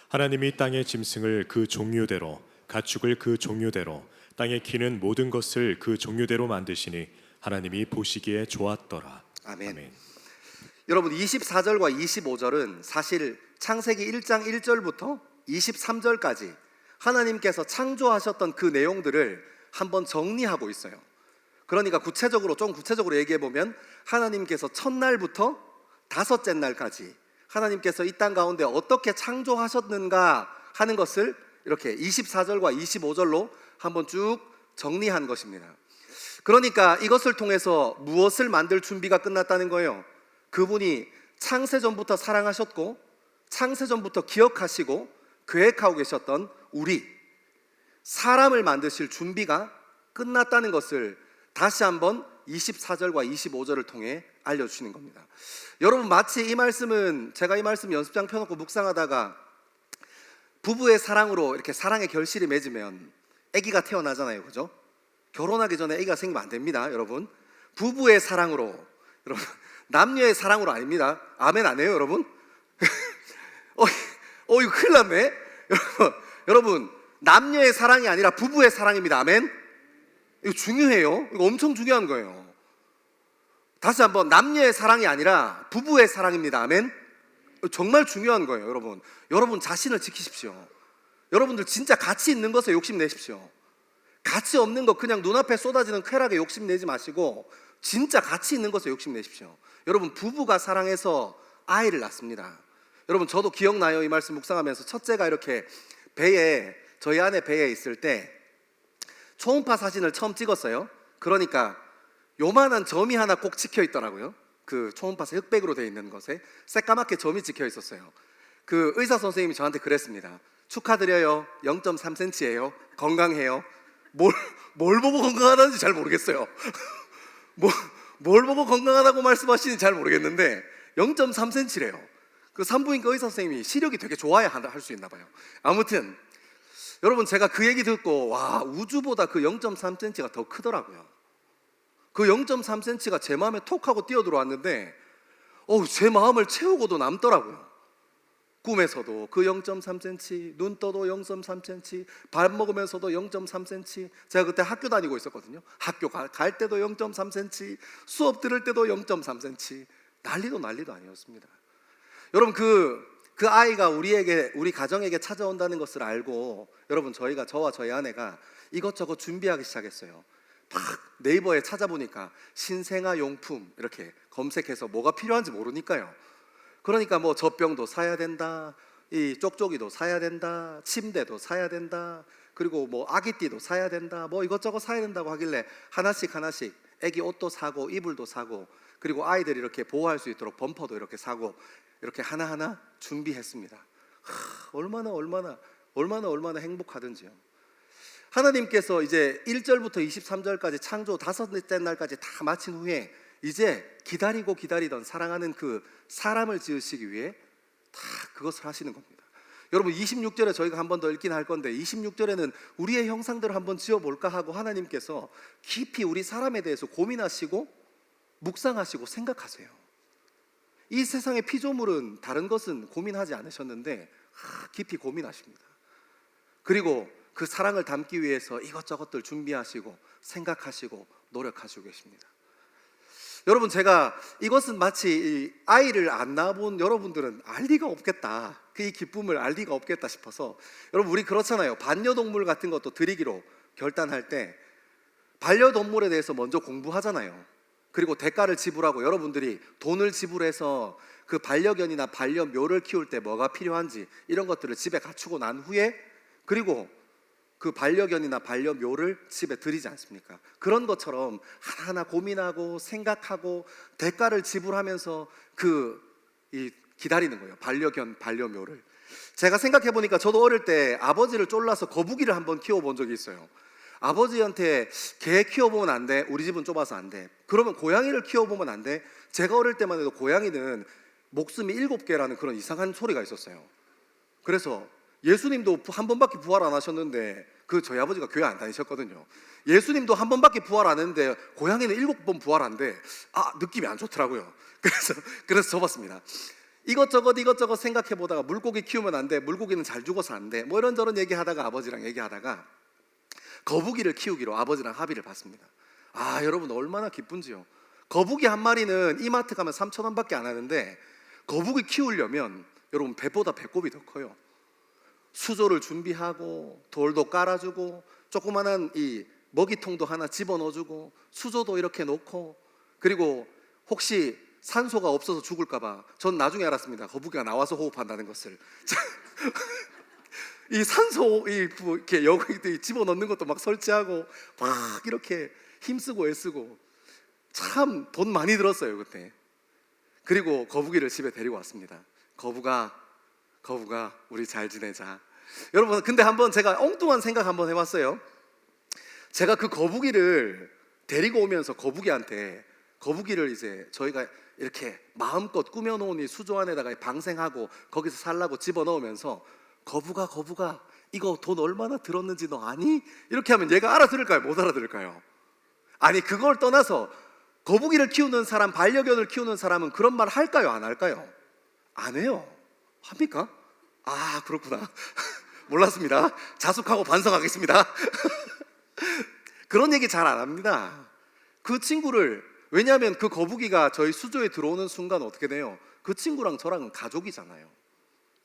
하나님이 땅의 짐승을 그 종류대로 가축을 그 종류대로 땅에 기는 모든 것을 그 종류대로 만드시니 하나님이 보시기에 좋았더라. 아멘. 여러분 24절과 25절은 사실 창세기 1장 1절부터 23절까지 하나님께서 창조하셨던 그 내용들을 한번 정리하고 있어요. 그러니까 좀 구체적으로 얘기해 보면 하나님께서 첫날부터 다섯째 날까지 하나님께서 이 땅 가운데 어떻게 창조하셨는가 하는 것을 이렇게 24절과 25절로 한번 쭉 정리한 것입니다. 그러니까 이것을 통해서 무엇을 만들 준비가 끝났다는 거예요. 그분이 창세전부터 사랑하셨고 창세전부터 기억하시고 계획하고 계셨던 우리 사람을 만드실 준비가 끝났다는 것을 다시 한번 24절과 25절을 통해 알려주시는 겁니다. 여러분 마치 이 말씀은 제가 이 말씀 연습장 펴놓고 묵상하다가 부부의 사랑으로 이렇게 사랑의 결실이 맺으면 아기가 태어나잖아요, 그죠? 결혼하기 전에 아기가 생기면 안 됩니다, 여러분. 부부의 사랑으로, 여러분 남녀의 사랑으로 아닙니다. 아멘 안 해요, 여러분? 이거 큰일 났네. 여러분 남녀의 사랑이 아니라 부부의 사랑입니다. 아멘. 이거 중요해요. 이거 엄청 중요한 거예요. 다시 한번 남녀의 사랑이 아니라 부부의 사랑입니다. 아멘. 정말 중요한 거예요, 여러분. 여러분 자신을 지키십시오. 여러분들 진짜 가치 있는 것에 욕심내십시오. 가치 없는 거 그냥 눈앞에 쏟아지는 쾌락에 욕심내지 마시고 진짜 가치 있는 것에 욕심내십시오. 여러분 부부가 사랑해서 아이를 낳습니다. 여러분 저도 기억나요. 이 말씀 묵상하면서 첫째가 이렇게 저희 아내 배에 있을 때 초음파 사진을 처음 찍었어요. 그러니까 요만한 점이 하나 꼭 찍혀 있더라고요. 그 초음파에서 흑백으로 되어 있는 것에 새까맣게 점이 찍혀 있었어요. 그 의사 선생님이 저한테 그랬습니다. 축하드려요. 0.3cm예요. 건강해요. 뭘 보고 건강하다는지 잘 모르겠어요. 뭘 보고 건강하다고 말씀하시는지 잘 모르겠는데 0.3cm래요. 그 산부인과 의사 선생님이 시력이 되게 좋아야 할 수 있나 봐요. 아무튼 여러분 제가 그 얘기 듣고 와, 우주보다 그 0.3cm가 더 크더라고요. 그 0.3cm가 제 마음에 톡 하고 뛰어들어왔는데 제 마음을 채우고도 남더라고요. 꿈에서도 그 0.3cm, 눈 떠도 0.3cm, 밥 먹으면서도 0.3cm. 제가 그때 학교 다니고 있었거든요. 학교 갈 때도 0.3cm, 수업 들을 때도 0.3cm. 난리도 아니었습니다. 여러분 그 아이가 우리 가정에게 찾아온다는 것을 알고 여러분 저와 저희 아내가 이것저것 준비하기 시작했어요. 막 네이버에 찾아보니까 신생아 용품 이렇게 검색해서 뭐가 필요한지 모르니까요. 그러니까 뭐 젖병도 사야 된다, 이 쪽쪽이도 사야 된다, 침대도 사야 된다, 그리고 뭐 아기띠도 사야 된다, 뭐 이것저것 사야 된다고 하길래 하나씩 아기 옷도 사고 이불도 사고 그리고 아이들이 이렇게 보호할 수 있도록 범퍼도 이렇게 사고 이렇게 하나하나 준비했습니다. 얼마나 행복하든지요. 하나님께서 이제 1절부터 23절까지 창조 다섯째 날까지 다 마친 후에 이제 기다리던 사랑하는 그 사람을 지으시기 위해 다 그것을 하시는 겁니다. 여러분 26절에 저희가 한 번 더 읽긴 할 건데 26절에는 우리의 형상대로 한번 지어볼까 하고 하나님께서 깊이 우리 사람에 대해서 고민하시고 묵상하시고 생각하세요. 이 세상의 피조물은 다른 것은 고민하지 않으셨는데 깊이 고민하십니다. 그리고 그 사랑을 담기 위해서 이것저것들 준비하시고 생각하시고 노력하시고 계십니다. 여러분 제가 이것은 마치 아이를 안 낳아본 여러분들은 알 리가 없겠다, 이 기쁨을 알 리가 없겠다 싶어서 여러분 우리 그렇잖아요. 반려동물 같은 것도 드리기로 결단할 때 반려동물에 대해서 먼저 공부하잖아요. 그리고 대가를 지불하고 여러분들이 돈을 지불해서 그 반려견이나 반려묘를 키울 때 뭐가 필요한지 이런 것들을 집에 갖추고 난 후에 그리고 그 반려견이나 반려묘를 집에 들이지 않습니까? 그런 것처럼 하나하나 고민하고 생각하고 대가를 지불하면서 기다리는 거예요. 반려견, 반려묘를. 제가 생각해 보니까 저도 어릴 때 아버지를 쫄라서 거북이를 한번 키워본 적이 있어요. 아버지한테 개 키워보면 안 돼. 우리 집은 좁아서 안 돼. 그러면 고양이를 키워보면 안 돼. 제가 어릴 때만 해도 고양이는 목숨이 7개라는 그런 이상한 소리가 있었어요. 그래서 예수님도 한 번밖에 부활 안 하셨는데 저희 아버지가 교회 안 다니셨거든요. 예수님도 한 번밖에 부활 안 했는데 고양이는 7번 부활한데 느낌이 안 좋더라고요. 그래서 접었습니다. 이것저것 생각해 보다가 물고기 키우면 안 돼. 물고기는 잘 죽어서 안 돼. 뭐 이런저런 얘기하다가 아버지랑 얘기하다가 거북이를 키우기로 아버지랑 합의를 봤습니다. 아, 여러분 얼마나 기쁜지요. 거북이 한 마리는 이마트 가면 3,000원밖에 안 하는데 거북이 키우려면 여러분 배보다 배꼽이 더 커요. 수조를 준비하고 돌도 깔아주고 조그만한 이 먹이통도 하나 집어넣어주고 수조도 이렇게 놓고, 그리고 혹시 산소가 없어서 죽을까봐 전 나중에 알았습니다. 거북이가 나와서 호흡한다는 것을. 이 산소 이렇게 여기 집어넣는 것도 막 설치하고 막 이렇게 힘쓰고 애쓰고 참 돈 많이 들었어요 그때. 그리고 거북이를 집에 데리고 왔습니다. 거북아 우리 잘 지내자. 여러분 근데 한번 제가 엉뚱한 생각 한번 해봤어요. 제가 그 거북이를 데리고 오면서 거북이를 이제 저희가 이렇게 마음껏 꾸며놓은 이 수조 안에다가 방생하고 거기서 살라고 집어넣으면서 거북아 이거 돈 얼마나 들었는지 너 아니? 이렇게 하면 얘가 알아들을까요? 못 알아들을까요? 아니 그걸 떠나서 거북이를 키우는 사람, 반려견을 키우는 사람은 그런 말 할까요? 안 할까요? 안 해요. 합니까? 아 그렇구나. 몰랐습니다. 자숙하고 반성하겠습니다. 그런 얘기 잘 안 합니다. 그 친구를, 왜냐하면 그 거북이가 저희 수조에 들어오는 순간 어떻게 돼요? 그 친구랑 저랑은 가족이잖아요.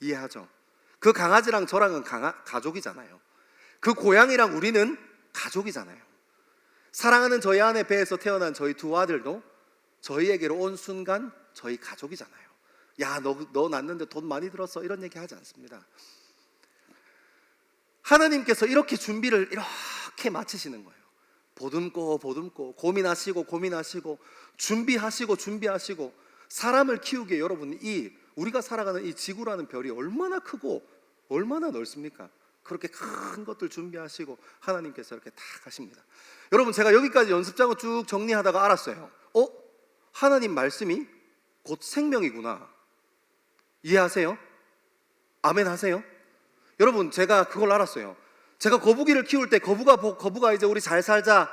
이해하죠? 그 강아지랑 저랑은 가족이잖아요. 그 고양이랑 우리는 가족이잖아요. 사랑하는 저희 아내 배에서 태어난 저희 두 아들도 저희에게로 온 순간 저희 가족이잖아요. 야, 너 낳는데 돈 많이 들었어, 이런 얘기 하지 않습니다. 하나님께서 이렇게 준비를 이렇게 마치시는 거예요. 보듬고 고민하시고 준비하시고 사람을 키우기에 여러분 우리가 살아가는 이 지구라는 별이 얼마나 크고 얼마나 넓습니까? 그렇게 큰 것들 준비하시고 하나님께서 이렇게 딱 하십니다. 여러분 제가 여기까지 연습장을 쭉 정리하다가 알았어요. 하나님 말씀이 곧 생명이구나. 이해하세요? 아멘 하세요? 여러분 제가 그걸 알았어요. 제가 거북이를 키울 때 거북아 이제 우리 잘 살자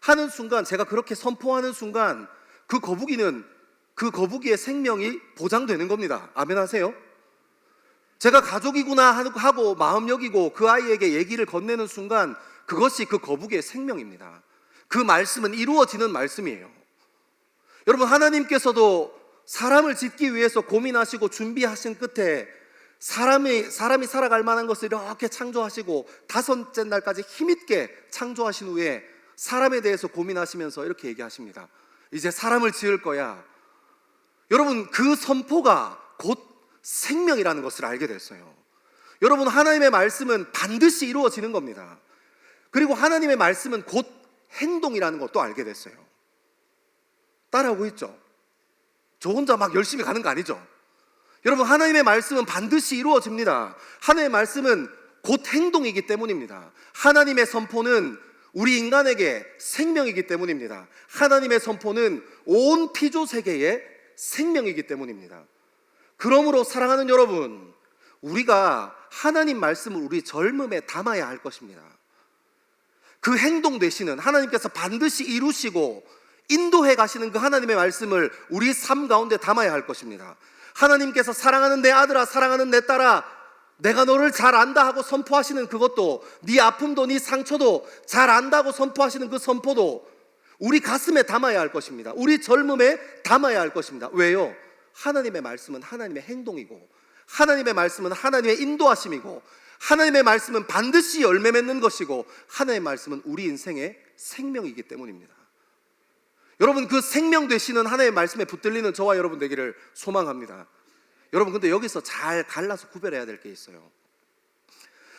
하는 순간, 제가 그렇게 선포하는 순간 그 거북이의 생명이 보장되는 겁니다. 아멘 하세요? 제가 가족이구나 하고 마음 여기고 그 아이에게 얘기를 건네는 순간 그것이 그 거북이의 생명입니다. 그 말씀은 이루어지는 말씀이에요. 여러분 하나님께서도 사람을 짓기 위해서 고민하시고 준비하신 끝에 사람이 살아갈 만한 것을 이렇게 창조하시고 5째 날까지 힘있게 창조하신 후에 사람에 대해서 고민하시면서 이렇게 얘기하십니다. 이제 사람을 지을 거야. 여러분 그 선포가 곧 생명이라는 것을 알게 됐어요. 여러분 하나님의 말씀은 반드시 이루어지는 겁니다. 그리고 하나님의 말씀은 곧 행동이라는 것도 알게 됐어요. 따라오고 있죠? 저 혼자 막 열심히 가는 거 아니죠? 여러분 하나님의 말씀은 반드시 이루어집니다. 하나님의 말씀은 곧 행동이기 때문입니다. 하나님의 선포는 우리 인간에게 생명이기 때문입니다. 하나님의 선포는 온 피조 세계의 생명이기 때문입니다. 그러므로 사랑하는 여러분, 우리가 하나님 말씀을 우리 젊음에 담아야 할 것입니다. 그 행동 되시는 하나님께서 반드시 이루시고 인도해 가시는 그 하나님의 말씀을 우리 삶 가운데 담아야 할 것입니다. 하나님께서 사랑하는 내 아들아, 사랑하는 내 딸아, 내가 너를 잘 안다 하고 선포하시는 그것도, 네 아픔도 네 상처도 잘 안다고 선포하시는 그 선포도 우리 가슴에 담아야 할 것입니다. 우리 젊음에 담아야 할 것입니다. 왜요? 하나님의 말씀은 하나님의 행동이고, 하나님의 말씀은 하나님의 인도하심이고, 하나님의 말씀은 반드시 열매 맺는 것이고, 하나님의 말씀은 우리 인생의 생명이기 때문입니다. 여러분 그 생명 되시는 하나님의 말씀에 붙들리는 저와 여러분 되기를 소망합니다. 여러분 근데 여기서 잘 갈라서 구별해야 될 게 있어요.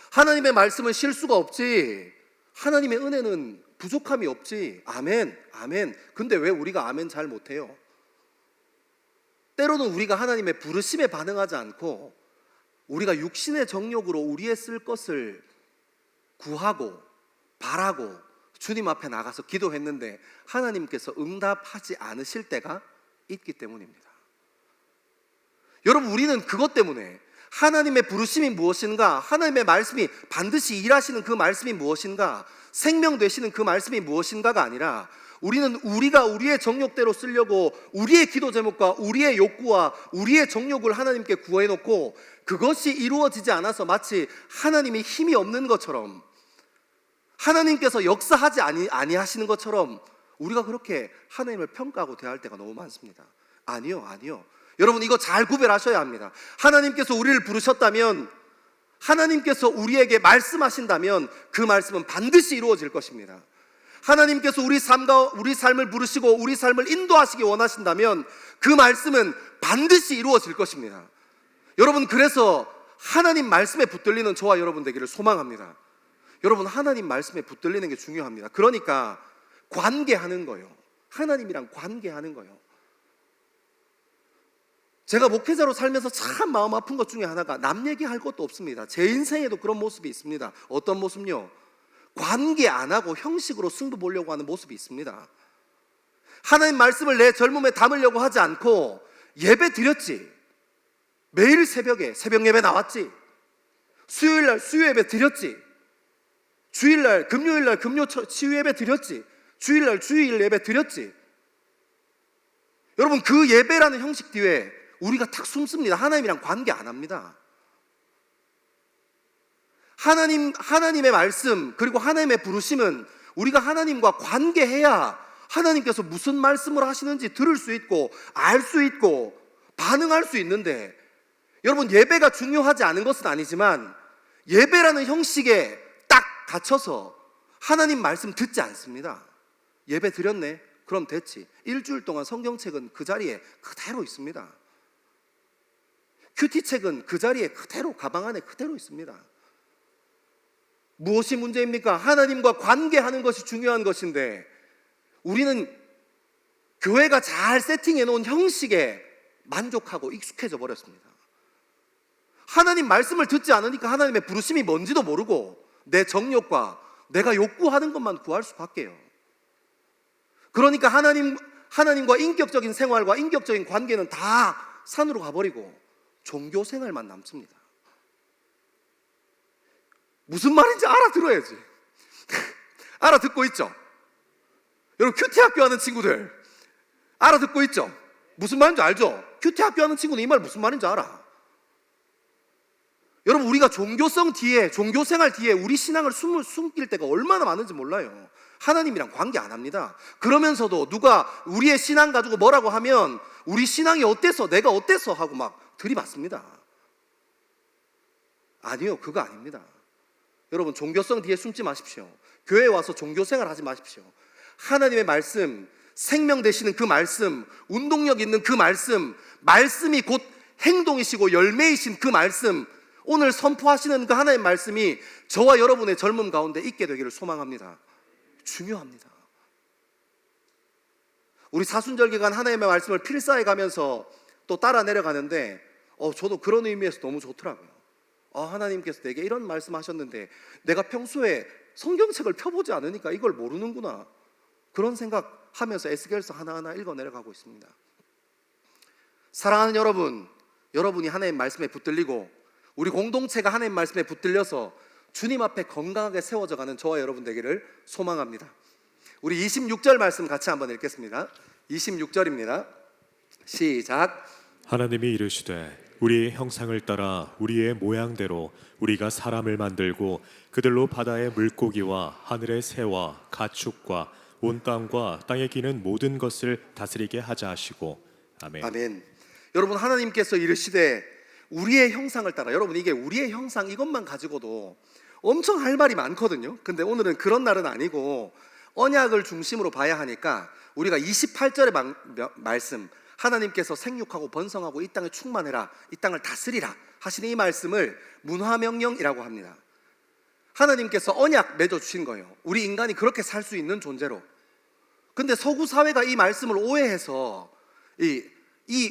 하나님의 말씀은 실수가 없지, 하나님의 은혜는 부족함이 없지. 아멘, 아멘. 근데 왜 우리가 아멘 잘 못해요? 때로는 우리가 하나님의 부르심에 반응하지 않고 우리가 육신의 정욕으로 우리의 쓸 것을 구하고 바라고 주님 앞에 나가서 기도했는데 하나님께서 응답하지 않으실 때가 있기 때문입니다. 여러분 우리는 그것 때문에 하나님의 부르심이 무엇인가, 하나님의 말씀이 반드시 일하시는 그 말씀이 무엇인가, 생명 되시는 그 말씀이 무엇인가가 아니라 우리는 우리가 우리의 정욕대로 쓰려고 우리의 기도 제목과 우리의 욕구와 우리의 정욕을 하나님께 구해놓고 그것이 이루어지지 않아서 마치 하나님이 힘이 없는 것처럼, 하나님께서 역사하지 아니하시는 것처럼 우리가 그렇게 하나님을 평가하고 대할 때가 너무 많습니다. 아니요. 여러분, 이거 잘 구별하셔야 합니다. 하나님께서 우리를 부르셨다면, 하나님께서 우리에게 말씀하신다면 그 말씀은 반드시 이루어질 것입니다. 하나님께서 우리 삶을 부르시고 우리 삶을 인도하시기 원하신다면 그 말씀은 반드시 이루어질 것입니다. 여러분, 그래서 하나님 말씀에 붙들리는 저와 여러분 되기를 소망합니다. 여러분, 하나님 말씀에 붙들리는 게 중요합니다. 그러니까 관계하는 거예요. 하나님이랑 관계하는 거예요. 제가 목회자로 살면서 참 마음 아픈 것 중에 하나가, 남 얘기할 것도 없습니다. 제 인생에도 그런 모습이 있습니다. 어떤 모습요? 관계 안 하고 형식으로 승부 보려고 하는 모습이 있습니다. 하나님 말씀을 내 젊음에 담으려고 하지 않고 예배 드렸지. 매일 새벽에 새벽 예배 나왔지. 수요일날 수요 예배 드렸지. 주일날 금요일날 금요 치유 예배 드렸지. 주일날 주일 예배 드렸지. 여러분, 그 예배라는 형식 뒤에 우리가 탁 숨습니다. 하나님이랑 관계 안 합니다. 하나님의 말씀, 그리고 하나님의 부르심은 우리가 하나님과 관계해야 하나님께서 무슨 말씀을 하시는지 들을 수 있고 알 수 있고 반응할 수 있는데, 여러분, 예배가 중요하지 않은 것은 아니지만 예배라는 형식에 딱 갇혀서 하나님 말씀 듣지 않습니다. 예배 드렸네? 그럼 됐지. 일주일 동안 성경책은 그 자리에 그대로 있습니다. 큐티책은 그 자리에 그대로, 가방 안에 그대로 있습니다. 무엇이 문제입니까? 하나님과 관계하는 것이 중요한 것인데 우리는 교회가 잘 세팅해 놓은 형식에 만족하고 익숙해져 버렸습니다. 하나님 말씀을 듣지 않으니까 하나님의 부르심이 뭔지도 모르고 내 정욕과 내가 욕구하는 것만 구할 수밖에요. 그러니까 하나님과 인격적인 생활과 인격적인 관계는 다 산으로 가버리고 종교 생활만 남습니다. 무슨 말인지 알아들어야지. 알아듣고 있죠? 여러분, 큐티 학교 하는 친구들 알아듣고 있죠? 무슨 말인지 알죠? 큐티 학교 하는 친구는 이 말 무슨 말인지 알아. 여러분, 우리가 종교성 뒤에, 종교생활 뒤에 우리 신앙을 숨길 때가 얼마나 많은지 몰라요. 하나님이랑 관계 안 합니다. 그러면서도 누가 우리의 신앙 가지고 뭐라고 하면 우리 신앙이 어때서, 내가 어때서 하고 막 들이받습니다. 아니요, 그거 아닙니다. 여러분, 종교성 뒤에 숨지 마십시오. 교회에 와서 종교생활 하지 마십시오. 하나님의 말씀, 생명 되시는 그 말씀, 운동력 있는 그 말씀, 말씀이 곧 행동이시고 열매이신 그 말씀, 오늘 선포하시는 그 하나님의 말씀이 저와 여러분의 젊음 가운데 있게 되기를 소망합니다. 중요합니다. 우리 사순절기간 하나님의 말씀을 필사해 가면서 또 따라 내려가는데 저도 그런 의미에서 너무 좋더라고요. 하나님께서 내게 이런 말씀하셨는데 내가 평소에 성경책을 펴보지 않으니까 이걸 모르는구나, 그런 생각하면서 에스겔서 하나하나 읽어 내려가고 있습니다. 사랑하는 여러분, 여러분이 하나님 말씀에 붙들리고 우리 공동체가 하나님 말씀에 붙들려서 주님 앞에 건강하게 세워져 가는 저와 여러분 되기를 소망합니다. 우리 26절 말씀 같이 한번 읽겠습니다. 26절입니다. 시작. 하나님이 이르시되 우리의 형상을 따라 우리의 모양대로 우리가 사람을 만들고 그들로 바다의 물고기와 하늘의 새와 가축과 온 땅과 땅에 기는 모든 것을 다스리게 하자 하시고. 아멘. 아멘. 여러분, 하나님께서 이르시되 우리의 형상을 따라, 여러분, 이게 우리의 형상 이것만 가지고도 엄청 할 말이 많거든요. 근데 오늘은 그런 날은 아니고 언약을 중심으로 봐야 하니까 우리가 28절의 말씀, 하나님께서 생육하고 번성하고 이 땅에 충만해라, 이 땅을 다스리라 하시는 이 말씀을 문화명령이라고 합니다. 하나님께서 언약 맺어주신 거예요. 우리 인간이 그렇게 살 수 있는 존재로. 근데 서구 사회가 이 말씀을 오해해서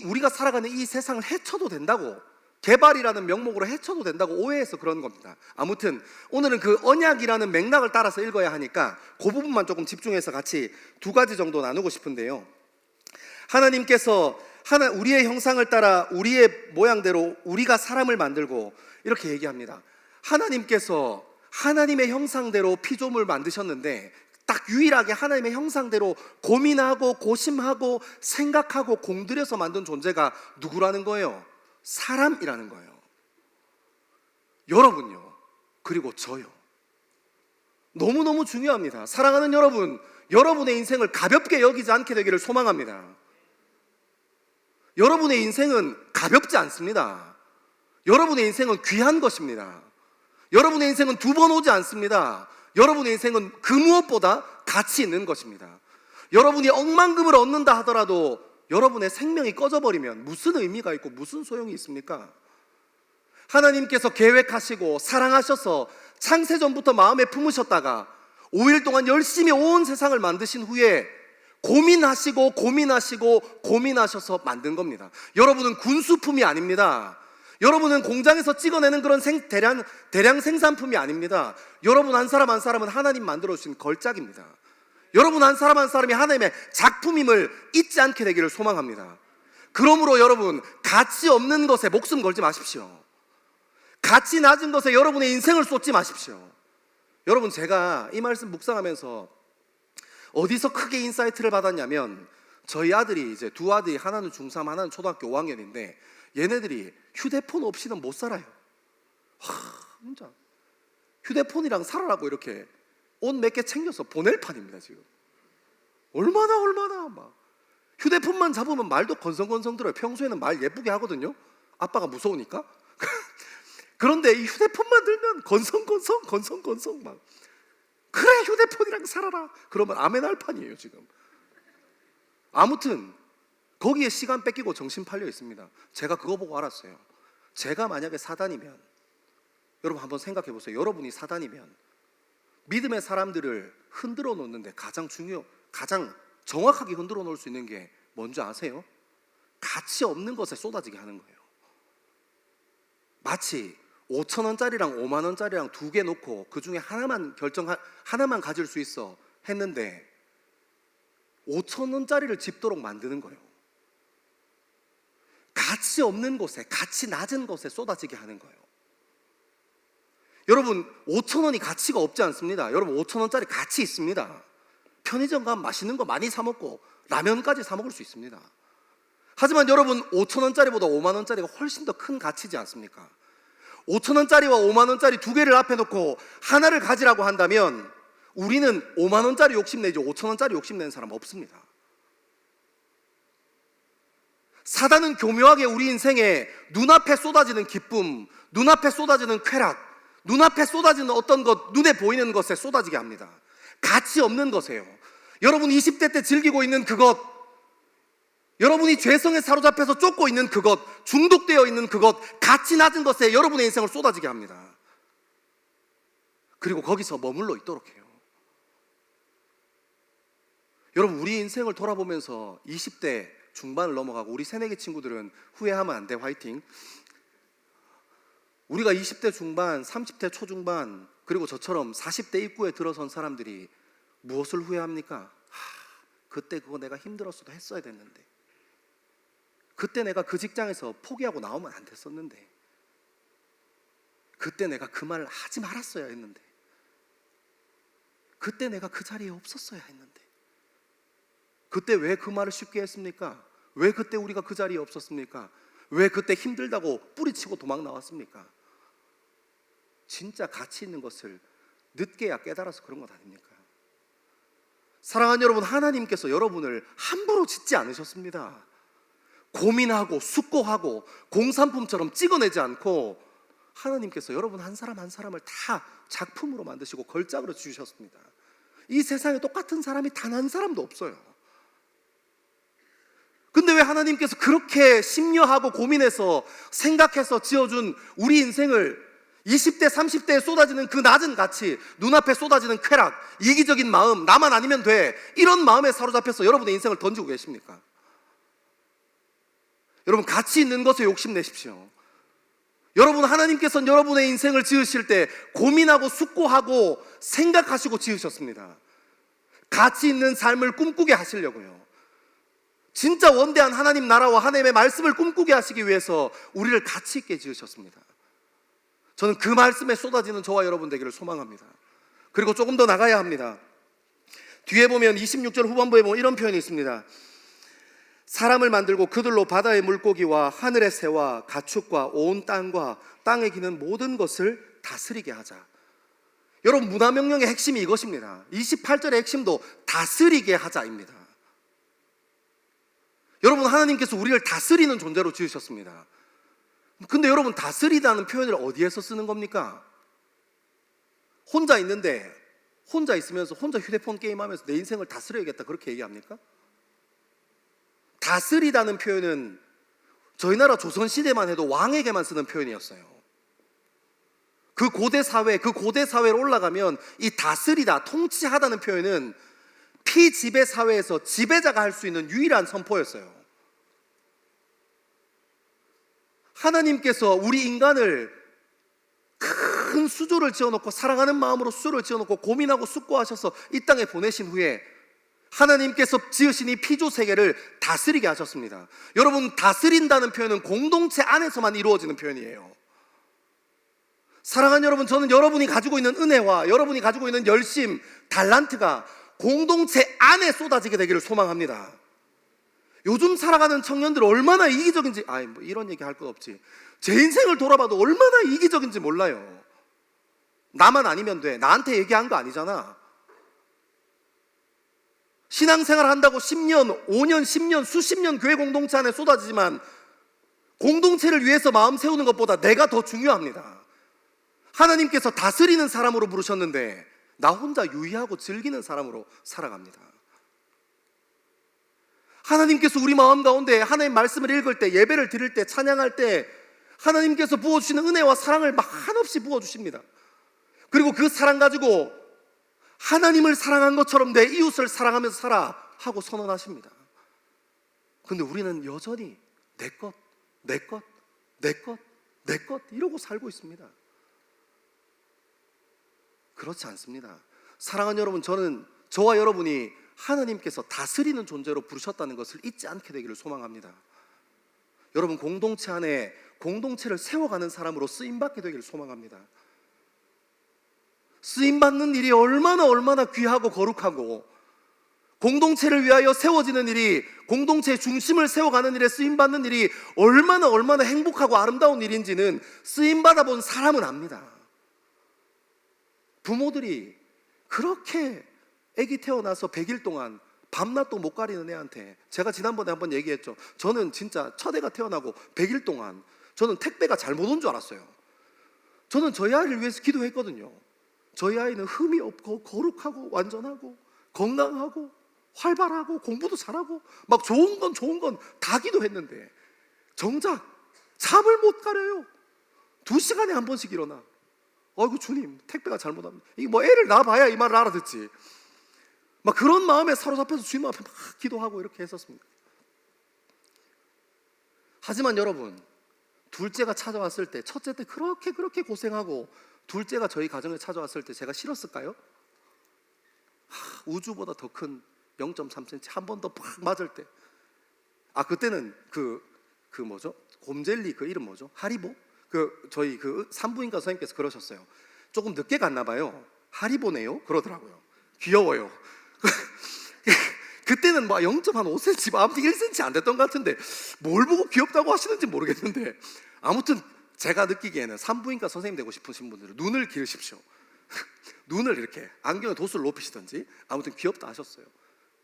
우리가 살아가는 이 세상을 해쳐도 된다고, 개발이라는 명목으로 해쳐도 된다고 오해해서 그런 겁니다. 아무튼 오늘은 그 언약이라는 맥락을 따라서 읽어야 하니까 그 부분만 조금 집중해서 같이 두 가지 정도 나누고 싶은데요. 하나님께서 우리의 형상을 따라 우리의 모양대로 우리가 사람을 만들고 이렇게 얘기합니다. 하나님께서 하나님의 형상대로 피조물 만드셨는데 딱 유일하게 하나님의 형상대로 고민하고 고심하고 생각하고 공들여서 만든 존재가 누구라는 거예요? 사람이라는 거예요. 여러분요, 그리고 저요. 너무너무 중요합니다. 사랑하는 여러분, 여러분의 인생을 가볍게 여기지 않게 되기를 소망합니다. 여러분의 인생은 가볍지 않습니다. 여러분의 인생은 귀한 것입니다. 여러분의 인생은 두 번 오지 않습니다. 여러분의 인생은 그 무엇보다 가치 있는 것입니다. 여러분이 억만금을 얻는다 하더라도 여러분의 생명이 꺼져버리면 무슨 의미가 있고 무슨 소용이 있습니까? 하나님께서 계획하시고 사랑하셔서 창세전부터 마음에 품으셨다가 5일 동안 열심히 온 세상을 만드신 후에 고민하시고 고민하셔서 만든 겁니다. 여러분은 군수품이 아닙니다. 여러분은 공장에서 찍어내는 그런 대량 생산품이 아닙니다. 여러분 한 사람 한 사람은 하나님 만들어주신 걸작입니다. 여러분 한 사람 한 사람이 하나님의 작품임을 잊지 않게 되기를 소망합니다. 그러므로 여러분, 가치 없는 것에 목숨 걸지 마십시오. 가치 낮은 것에 여러분의 인생을 쏟지 마십시오. 여러분, 제가 이 말씀 묵상하면서 어디서 크게 인사이트를 받았냐면, 저희 아들이 이제 두 아들이, 하나는 중3, 하나는 초등학교 5학년인데 얘네들이 휴대폰 없이는 못 살아요. 진짜 휴대폰이랑 살아라고 이렇게 옷 몇 개 챙겨서 보낼 판입니다. 지금 얼마나 막 휴대폰만 잡으면 말도 건성건성 들어요. 평소에는 말 예쁘게 하거든요. 아빠가 무서우니까. 그런데 이 휴대폰만 들면 건성건성 막, 그래 휴대폰이랑 살아라 그러면 아멘 할 판이에요 지금. 아무튼 거기에 시간 뺏기고 정신 팔려 있습니다. 제가 그거 보고 알았어요. 제가 만약에 사단이면, 여러분 한번 생각해 보세요. 여러분이 사단이면 믿음의 사람들을 흔들어 놓는데 가장 정확하게 흔들어 놓을 수 있는 게 뭔지 아세요? 가치 없는 것에 쏟아지게 하는 거예요. 마치 5,000원짜리랑 50,000원짜리랑 두 개 놓고 그 중에 하나만 가질 수 있어 했는데 5,000원짜리를 집도록 만드는 거예요. 가치 없는 곳에, 가치 낮은 것에 쏟아지게 하는 거예요. 여러분 5,000원이 가치가 없지 않습니다. 여러분 5,000원짜리 가치 있습니다. 편의점 가면 맛있는 거 많이 사 먹고 라면까지 사 먹을 수 있습니다. 하지만 여러분 5,000원짜리보다 50,000원짜리가 훨씬 더 큰 가치지 않습니까? 5,000원짜리와 50,000원짜리 두 개를 앞에 놓고 하나를 가지라고 한다면 우리는 50,000원짜리 욕심내지 5,000원짜리 욕심내는 사람 없습니다. 사단은 교묘하게 우리 인생에 눈앞에 쏟아지는 기쁨, 눈앞에 쏟아지는 쾌락, 눈앞에 쏟아지는 어떤 것, 눈에 보이는 것에 쏟아지게 합니다. 가치 없는 것이에요. 여러분이 20대 때 즐기고 있는 그것, 여러분이 죄성에 사로잡혀서 쫓고 있는 그것, 중독되어 있는 그것, 가치 낮은 것에 여러분의 인생을 쏟아지게 합니다. 그리고 거기서 머물러 있도록 해요. 여러분 우리 인생을 돌아보면서 20대 중반을 넘어가고, 우리 새내기 친구들은 후회하면 안 돼, 화이팅. 우리가 20대 중반, 30대 초중반, 그리고 저처럼 40대 입구에 들어선 사람들이 무엇을 후회합니까? 그때 그거 내가 힘들었어도 했어야 됐는데, 그때 내가 그 직장에서 포기하고 나오면 안 됐었는데, 그때 내가 그 말을 하지 말았어야 했는데, 그때 내가 그 자리에 없었어야 했는데, 그때 왜 그 말을 쉽게 했습니까? 왜 그때 우리가 그 자리에 없었습니까? 왜 그때 힘들다고 뿌리치고 도망 나왔습니까? 진짜 가치 있는 것을 늦게야 깨달아서 그런 것 아닙니까? 사랑하는 여러분, 하나님께서 여러분을 함부로 짓지 않으셨습니다. 고민하고 숙고하고 공산품처럼 찍어내지 않고 하나님께서 여러분 한 사람 한 사람을 다 작품으로 만드시고 걸작으로 주셨습니다. 이 세상에 똑같은 사람이 단 한 사람도 없어요. 근데 왜 하나님께서 그렇게 심려하고 고민해서 생각해서 지어준 우리 인생을 20대, 30대에 쏟아지는 그 낮은 가치, 눈앞에 쏟아지는 쾌락, 이기적인 마음, 나만 아니면 돼, 이런 마음에 사로잡혀서 여러분의 인생을 던지고 계십니까? 여러분 가치 있는 것에 욕심내십시오. 여러분 하나님께서는 여러분의 인생을 지으실 때 고민하고 숙고하고 생각하시고 지으셨습니다. 가치 있는 삶을 꿈꾸게 하시려고요. 진짜 원대한 하나님 나라와 하나님의 말씀을 꿈꾸게 하시기 위해서 우리를 가치 있게 지으셨습니다. 저는 그 말씀에 쏟아지는 저와 여러분 되기를 소망합니다. 그리고 조금 더 나가야 합니다. 뒤에 보면 26절 후반부에 보면 이런 표현이 있습니다. 사람을 만들고 그들로 바다의 물고기와 하늘의 새와 가축과 온 땅과 땅에 기는 모든 것을 다스리게 하자. 여러분, 문화명령의 핵심이 이것입니다. 28절의 핵심도 다스리게 하자입니다. 여러분, 하나님께서 우리를 다스리는 존재로 지으셨습니다. 근데 여러분, 다스리다는 표현을 어디에서 쓰는 겁니까? 혼자 있는데, 혼자 있으면서 혼자 휴대폰 게임하면서 내 인생을 다스려야겠다, 그렇게 얘기합니까? 다스리다는 표현은 저희 나라 조선시대만 해도 왕에게만 쓰는 표현이었어요. 그 고대 사회로 올라가면 이 다스리다, 통치하다는 표현은 피지배 사회에서 지배자가 할 수 있는 유일한 선포였어요. 하나님께서 우리 인간을 큰 수조를 지어놓고, 사랑하는 마음으로 수조를 지어놓고 고민하고 숙고하셔서 이 땅에 보내신 후에 하나님께서 지으신 이 피조 세계를 다스리게 하셨습니다. 여러분, 다스린다는 표현은 공동체 안에서만 이루어지는 표현이에요. 사랑하는 여러분, 저는 여러분이 가지고 있는 은혜와 여러분이 가지고 있는 열심, 달란트가 공동체 안에 쏟아지게 되기를 소망합니다. 요즘 살아가는 청년들 얼마나 이기적인지, 뭐 이런 얘기 할 것 없지, 제 인생을 돌아봐도 얼마나 이기적인지 몰라요. 나만 아니면 돼, 나한테 얘기한 거 아니잖아. 신앙생활 한다고 10년, 5년, 10년, 수십 년 교회 공동체 안에 쏟아지지만 공동체를 위해서 마음 세우는 것보다 내가 더 중요합니다. 하나님께서 다스리는 사람으로 부르셨는데 나 혼자 유의하고 즐기는 사람으로 살아갑니다. 하나님께서 우리 마음 가운데 하나님 말씀을 읽을 때, 예배를 드릴 때, 찬양할 때 하나님께서 부어주시는 은혜와 사랑을 한없이 부어주십니다. 그리고 그 사랑 가지고 하나님을 사랑한 것처럼 내 이웃을 사랑하면서 살아 하고 선언하십니다. 근데 우리는 여전히 내 것, 내 것, 내 것, 내 것 이러고 살고 있습니다. 그렇지 않습니다. 사랑하는 여러분, 저와 여러분이 하나님께서 다스리는 존재로 부르셨다는 것을 잊지 않게 되기를 소망합니다. 여러분, 공동체 안에 공동체를 세워가는 사람으로 쓰임받게 되기를 소망합니다. 쓰임받는 일이 얼마나 귀하고 거룩하고, 공동체를 위하여 세워지는 일이, 공동체의 중심을 세워가는 일에 쓰임받는 일이 얼마나 행복하고 아름다운 일인지는 쓰임받아 본 사람은 압니다. 부모들이 그렇게 아기 태어나서 100일 동안 밤낮도 못 가리는 애한테, 제가 지난번에 한번 얘기했죠. 저는 진짜 첫 애가 태어나고 100일 동안 저는 택배가 잘못 온 줄 알았어요. 저는 저희 아이를 위해서 기도했거든요. 저희 아이는 흠이 없고 거룩하고 완전하고 건강하고 활발하고 공부도 잘하고 막 좋은 건 다 기도했는데 정작 잠을 못 가려요. 2시간에 한 번씩 일어나. 아이고 주님, 택배가 잘못합니다. 이게 뭐 애를 낳아봐야 이 말을 알아듣지. 막 그런 마음에 사로잡혀서 주님 앞에 막 기도하고 이렇게 했었습니다. 하지만 여러분, 둘째가 찾아왔을 때, 첫째 때 그렇게 고생하고 둘째가 저희 가정에 찾아왔을 때 제가 싫었을까요? 우주보다 더 큰 0.3cm 한 번 더 팍 맞을 때, 그때는 그 뭐죠? 곰젤리 그 이름 뭐죠? 하리보? 저희 산부인과 선생님께서 그러셨어요. 조금 늦게 갔나 봐요. 하리보네요? 그러더라고요. 귀여워요. 그때는 막 0.5cm, 아무튼 1cm 안 됐던 것 같은데 뭘 보고 귀엽다고 하시는지 모르겠는데, 아무튼 제가 느끼기에는 산부인과 선생님 되고 싶으신 분들은 눈을 기르십시오. 눈을 이렇게, 안경에 도수를 높이시든지, 아무튼 귀엽다 하셨어요.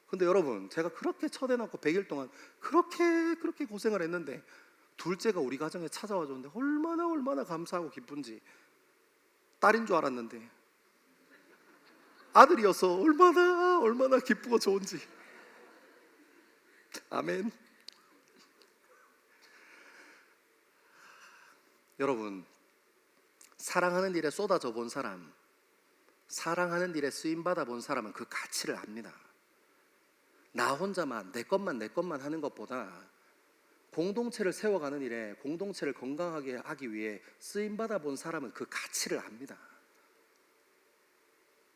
근데 여러분, 제가 그렇게 쳐대놓고 100일 동안 그렇게 고생을 했는데 둘째가 우리 가정에 찾아와 줬는데 얼마나 감사하고 기쁜지. 딸인 줄 알았는데 아들이어서 얼마나 기쁘고 좋은지. 아멘. 여러분, 사랑하는 일에 쏟아져 본 사람, 사랑하는 일에 쓰임받아 본 사람은 그 가치를 압니다. 나 혼자만 내 것만 하는 것보다 공동체를 세워가는 일에, 공동체를 건강하게 하기 위해 쓰임받아 본 사람은 그 가치를 압니다.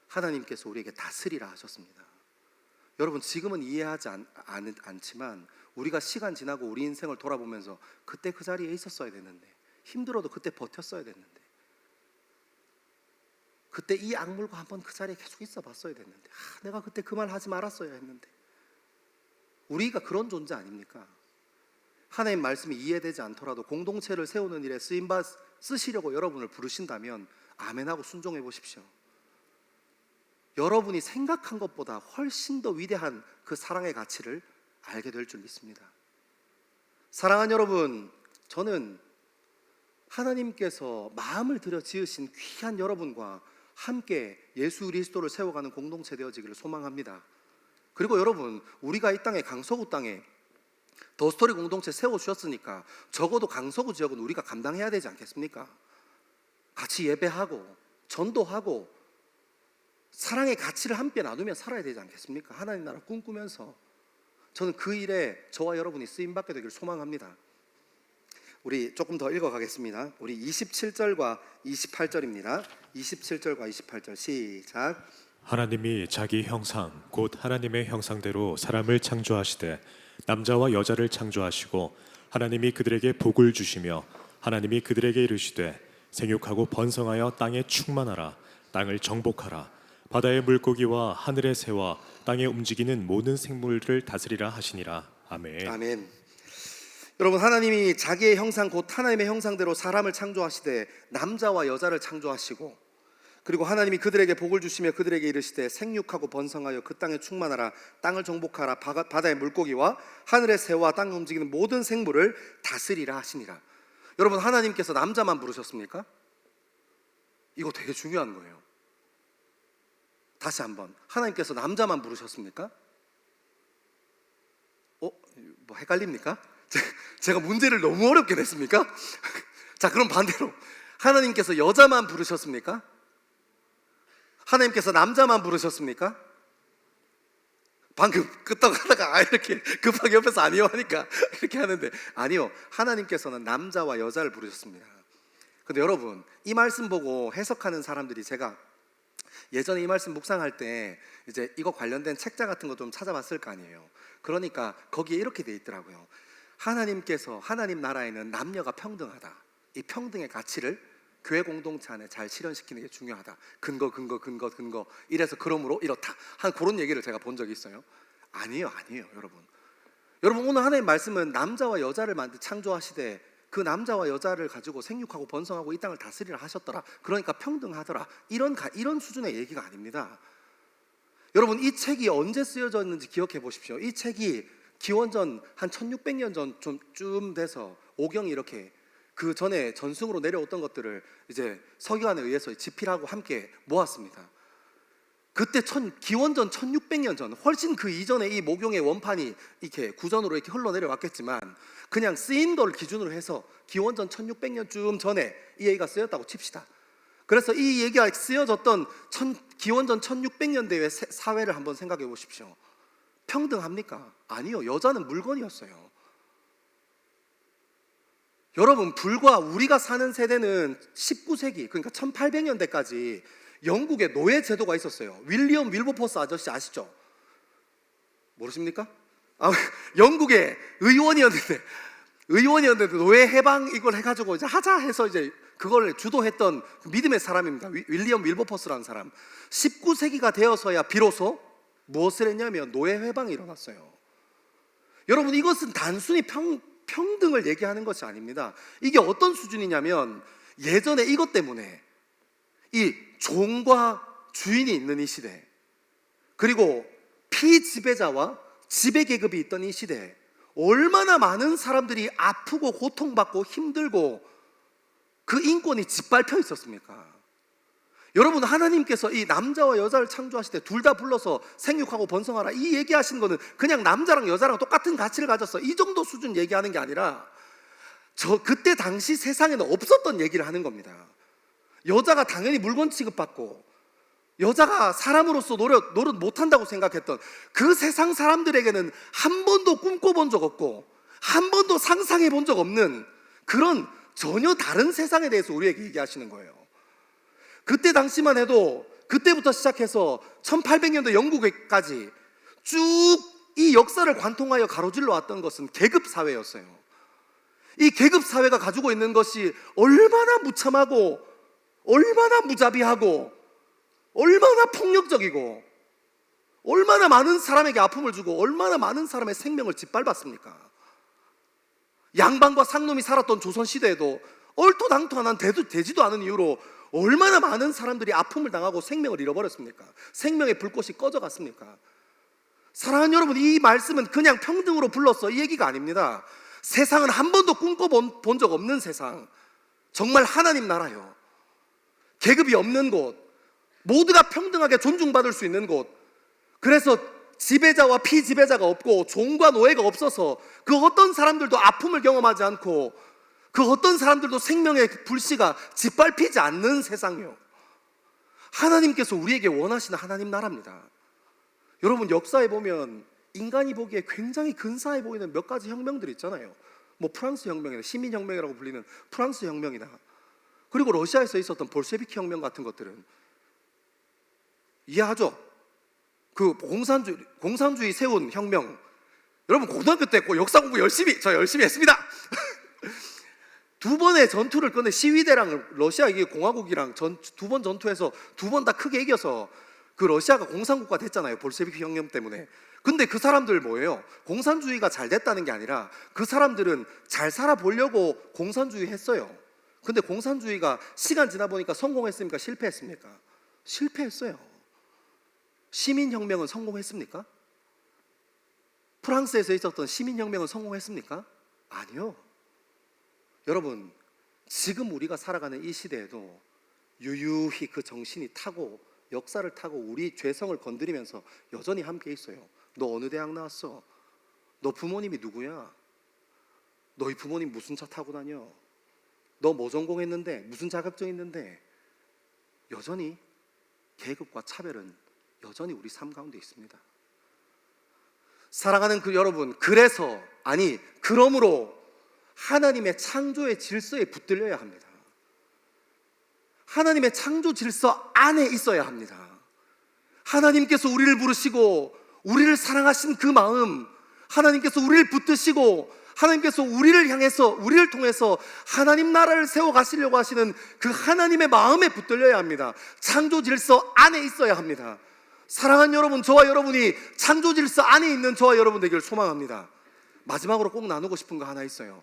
하나님께서 우리에게 다스리라 하셨습니다. 여러분, 지금은 이해하지 않지만 우리가 시간 지나고 우리 인생을 돌아보면서 그때 그 자리에 있었어야 됐는데, 힘들어도 그때 버텼어야 됐는데, 그때 이 악물고 한번 그 자리에 계속 있어 봤어야 됐는데, 내가 그때 그 말 하지 말았어야 했는데. 우리가 그런 존재 아닙니까? 하나님 말씀이 이해되지 않더라도 공동체를 세우는 일에 쓰시려고 여러분을 부르신다면 아멘하고 순종해 보십시오. 여러분이 생각한 것보다 훨씬 더 위대한 그 사랑의 가치를 알게 될 줄 믿습니다. 사랑하는 여러분, 저는 하나님께서 마음을 들여 지으신 귀한 여러분과 함께 예수 그리스도를 세워가는 공동체 되어지기를 소망합니다. 그리고 여러분, 우리가 이 땅에 강서구 땅에 더스토리 공동체 세워주셨으니까 적어도 강서구 지역은 우리가 감당해야 되지 않겠습니까? 같이 예배하고 전도하고 사랑의 가치를 함께 나누며 살아야 되지 않겠습니까? 하나님 나라 꿈꾸면서 저는 그 일에 저와 여러분이 쓰임받게 되기를 소망합니다. 우리 조금 더 읽어가겠습니다. 우리 27절과 28절입니다. 27절과 28절 시작. 하나님이 자기 형상 곧 하나님의 형상대로 사람을 창조하시되 남자와 여자를 창조하시고 하나님이 그들에게 복을 주시며 하나님이 그들에게 이르시되 생육하고 번성하여 땅에 충만하라. 땅을 정복하라. 바다의 물고기와 하늘의 새와 땅에 움직이는 모든 생물을 다스리라 하시니라. 아멘. 아멘. 여러분, 하나님이 자기의 형상 곧 하나님의 형상대로 사람을 창조하시되 남자와 여자를 창조하시고 그리고 하나님이 그들에게 복을 주시며 그들에게 이르시되 생육하고 번성하여 그 땅에 충만하라. 땅을 정복하라. 바다의 물고기와 하늘의 새와 땅에 움직이는 모든 생물을 다스리라 하시니라. 여러분, 하나님께서 남자만 부르셨습니까? 이거 되게 중요한 거예요. 다시 한번, 하나님께서 남자만 부르셨습니까? 뭐 헷갈립니까? 제가 문제를 너무 어렵게 냈습니까? 자, 그럼 반대로 하나님께서 여자만 부르셨습니까? 하나님께서 남자만 부르셨습니까? 방금 끄떡 하다가 이렇게 급하게 옆에서 아니요 하니까 이렇게 하는데, 아니요, 하나님께서는 남자와 여자를 부르셨습니다. 근데 여러분, 이 말씀 보고 해석하는 사람들이, 제가 예전에 이 말씀 묵상할 때 이제 이거 관련된 책자 같은 거 좀 찾아봤을 거 아니에요. 그러니까 거기에 이렇게 돼 있더라고요. 하나님께서, 하나님 나라에는 남녀가 평등하다. 이 평등의 가치를 교회 공동체 안에 잘 실현시키는 게 중요하다. 근거 이래서 그러므로 이렇다 한 그런 얘기를 제가 본 적이 있어요. 아니에요 여러분, 오늘 하나님 말씀은 남자와 여자를 창조하시되 그 남자와 여자를 가지고 생육하고 번성하고 이 땅을 다스리라 하셨더라. 그러니까 평등하더라. 이런 수준의 얘기가 아닙니다. 여러분, 이 책이 언제 쓰여졌는지 기억해 보십시오. 이 책이 기원전 한 1600년 전쯤 돼서 오경이 이렇게 그 전에 전승으로 내려왔던 것들을 이제 서기관에 의해서 집필하고 함께 모았습니다. 그때 기원전 1600년 전, 훨씬 그 이전에 이 모경의 원판이 이렇게 구전으로 이렇게 흘러내려왔겠지만 그냥 쓰인 걸 기준으로 해서 기원전 1600년쯤 전에 이 얘기가 쓰였다고 칩시다. 그래서 이 얘기가 쓰여졌던 기원전 1600년대의 사회를 한번 생각해 보십시오. 평등합니까? 아니요, 여자는 물건이었어요. 여러분, 불과 우리가 사는 세대는 19세기, 그러니까 1800년대까지 영국에 노예 제도가 있었어요. 윌리엄 윌버포스 아저씨 아시죠? 모르십니까? 영국의 의원이었는데 노예 해방 이걸 해가지고 이제 하자 해서 이제 그걸 주도했던 믿음의 사람입니다. 윌리엄 윌버포스라는 사람. 19세기가 되어서야 비로소 무엇을 했냐면 노예 해방이 일어났어요. 여러분, 이것은 단순히 평등을 얘기하는 것이 아닙니다. 이게 어떤 수준이냐면, 예전에 이것 때문에 이 종과 주인이 있는 이 시대, 그리고 피지배자와 지배계급이 있던 이 시대에 얼마나 많은 사람들이 아프고 고통받고 힘들고 그 인권이 짓밟혀 있었습니까? 여러분, 하나님께서 이 남자와 여자를 창조하실 때 둘 다 불러서 생육하고 번성하라 이 얘기하신 거는 그냥 남자랑 여자랑 똑같은 가치를 가졌어 이 정도 수준 얘기하는 게 아니라 그때 당시 세상에는 없었던 얘기를 하는 겁니다. 여자가 당연히 물건 취급받고 여자가 사람으로서 노릇 못한다고 생각했던 그 세상 사람들에게는 한 번도 꿈꿔본 적 없고 한 번도 상상해 본 적 없는 그런 전혀 다른 세상에 대해서 우리에게 얘기하시는 거예요. 그때 당시만 해도, 그때부터 시작해서 1800년대 영국까지 쭉 이 역사를 관통하여 가로질러 왔던 것은 계급사회였어요. 이 계급사회가 가지고 있는 것이 얼마나 무참하고 얼마나 무자비하고 얼마나 폭력적이고 얼마나 많은 사람에게 아픔을 주고 얼마나 많은 사람의 생명을 짓밟았습니까? 양반과 상놈이 살았던 조선시대에도 얼토당토한 되지도 않은 이유로 얼마나 많은 사람들이 아픔을 당하고 생명을 잃어버렸습니까? 생명의 불꽃이 꺼져갔습니까? 사랑하는 여러분, 이 말씀은 그냥 평등으로 불렀어 이 얘기가 아닙니다. 세상은 한 번도 꿈꿔본 적 없는 세상, 정말 하나님 나라요. 계급이 없는 곳, 모두가 평등하게 존중받을 수 있는 곳. 그래서 지배자와 피지배자가 없고 종과 노예가 없어서 그 어떤 사람들도 아픔을 경험하지 않고 그 어떤 사람들도 생명의 불씨가 짓밟히지 않는 세상이요. 하나님께서 우리에게 원하시는 하나님 나라입니다. 여러분, 역사에 보면 인간이 보기에 굉장히 근사해 보이는 몇 가지 혁명들이 있잖아요. 뭐 프랑스 혁명이나 시민혁명이라고 불리는 프랑스 혁명이나, 그리고 러시아에서 있었던 볼셰비키 혁명 같은 것들은 이해하죠? 그 공산주의 세운 혁명. 여러분, 고등학교 때 역사 공부 열심히 했습니다. 두 번의 전투를 끝내 시위대랑 러시아 이게 공화국이랑 두 번 전투에서 두 번 다 크게 이겨서 그 러시아가 공산국가 됐잖아요. 볼셰비키 혁명 때문에. 근데 그 사람들 뭐예요? 공산주의가 잘 됐다는 게 아니라 그 사람들은 잘 살아보려고 공산주의 했어요. 근데 공산주의가 시간 지나 보니까 성공했습니까? 실패했습니까? 실패했어요. 시민혁명은 성공했습니까? 프랑스에서 있었던 시민혁명은 성공했습니까? 아니요. 여러분, 지금 우리가 살아가는 이 시대에도 유유히 그 정신이 타고 역사를 타고 우리 죄성을 건드리면서 여전히 함께 있어요. 너 어느 대학 나왔어? 너 부모님이 누구야? 너희 부모님 무슨 차 타고 다녀? 너 뭐 전공했는데? 무슨 자격증 있는데? 여전히 계급과 차별은 여전히 우리 삶 가운데 있습니다. 사랑하는 그 여러분, 그러므로 하나님의 창조의 질서에 붙들려야 합니다. 하나님의 창조 질서 안에 있어야 합니다. 하나님께서 우리를 부르시고 우리를 사랑하신 그 마음, 하나님께서 우리를 붙드시고 하나님께서 우리를 향해서 우리를 통해서 하나님 나라를 세워 가시려고 하시는 그 하나님의 마음에 붙들려야 합니다. 창조 질서 안에 있어야 합니다. 사랑하는 여러분, 저와 여러분이 창조 질서 안에 있는 저와 여러분 되기를 소망합니다. 마지막으로 꼭 나누고 싶은 거 하나 있어요.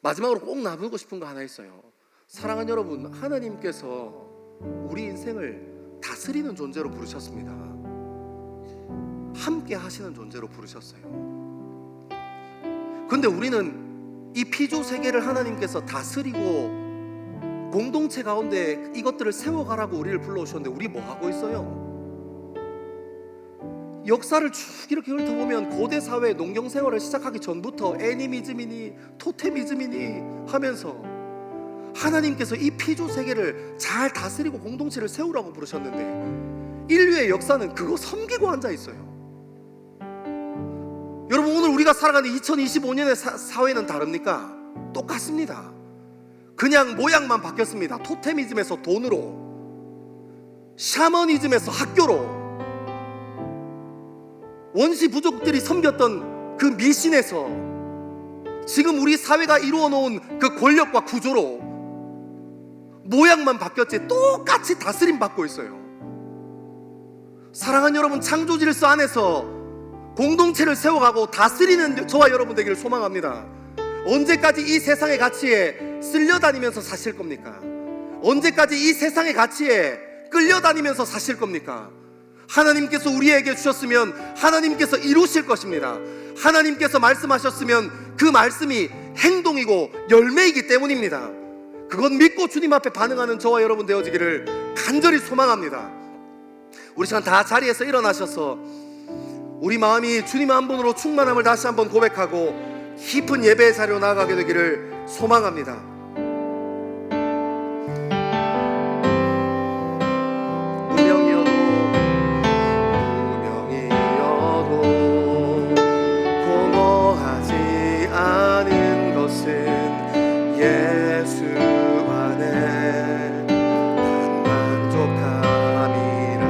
마지막으로 꼭 나누고 싶은 거 하나 있어요. 사랑하는 여러분, 하나님께서 우리 인생을 다스리는 존재로 부르셨습니다. 함께 하시는 존재로 부르셨어요. 근데 우리는 이 피조 세계를 하나님께서 다스리고 공동체 가운데 이것들을 세워가라고 우리를 불러오셨는데 우리 뭐 하고 있어요? 역사를 쭉 이렇게 훑어보면 고대 사회 농경 생활을 시작하기 전부터 애니미즘이니 토테미즘이니 하면서 하나님께서 이 피조 세계를 잘 다스리고 공동체를 세우라고 부르셨는데 인류의 역사는 그거 섬기고 앉아 있어요. 여러분, 오늘 우리가 살아가는 2025년의 사회는 다릅니까? 똑같습니다. 그냥 모양만 바뀌었습니다. 토테미즘에서 돈으로, 샤머니즘에서 학교로, 원시 부족들이 섬겼던 그 미신에서 지금 우리 사회가 이루어 놓은 그 권력과 구조로 모양만 바뀌었지 똑같이 다스림 받고 있어요. 사랑하는 여러분, 창조 질서 안에서 공동체를 세워가고 다스리는 저와 여러분 되기를 소망합니다. 언제까지 이 세상의 가치에 쓸려다니면서 사실 겁니까? 언제까지 이 세상의 가치에 끌려다니면서 사실 겁니까? 하나님께서 우리에게 주셨으면 하나님께서 이루실 것입니다. 하나님께서 말씀하셨으면 그 말씀이 행동이고 열매이기 때문입니다. 그건 믿고 주님 앞에 반응하는 저와 여러분 되어지기를 간절히 소망합니다. 우리 시간 다 자리에서 일어나셔서 우리 마음이 주님 한 분으로 충만함을 다시 한번 고백하고 깊은 예배의 자리로 나아가게 되기를 소망합니다. 예수 안에 난 만족함이라.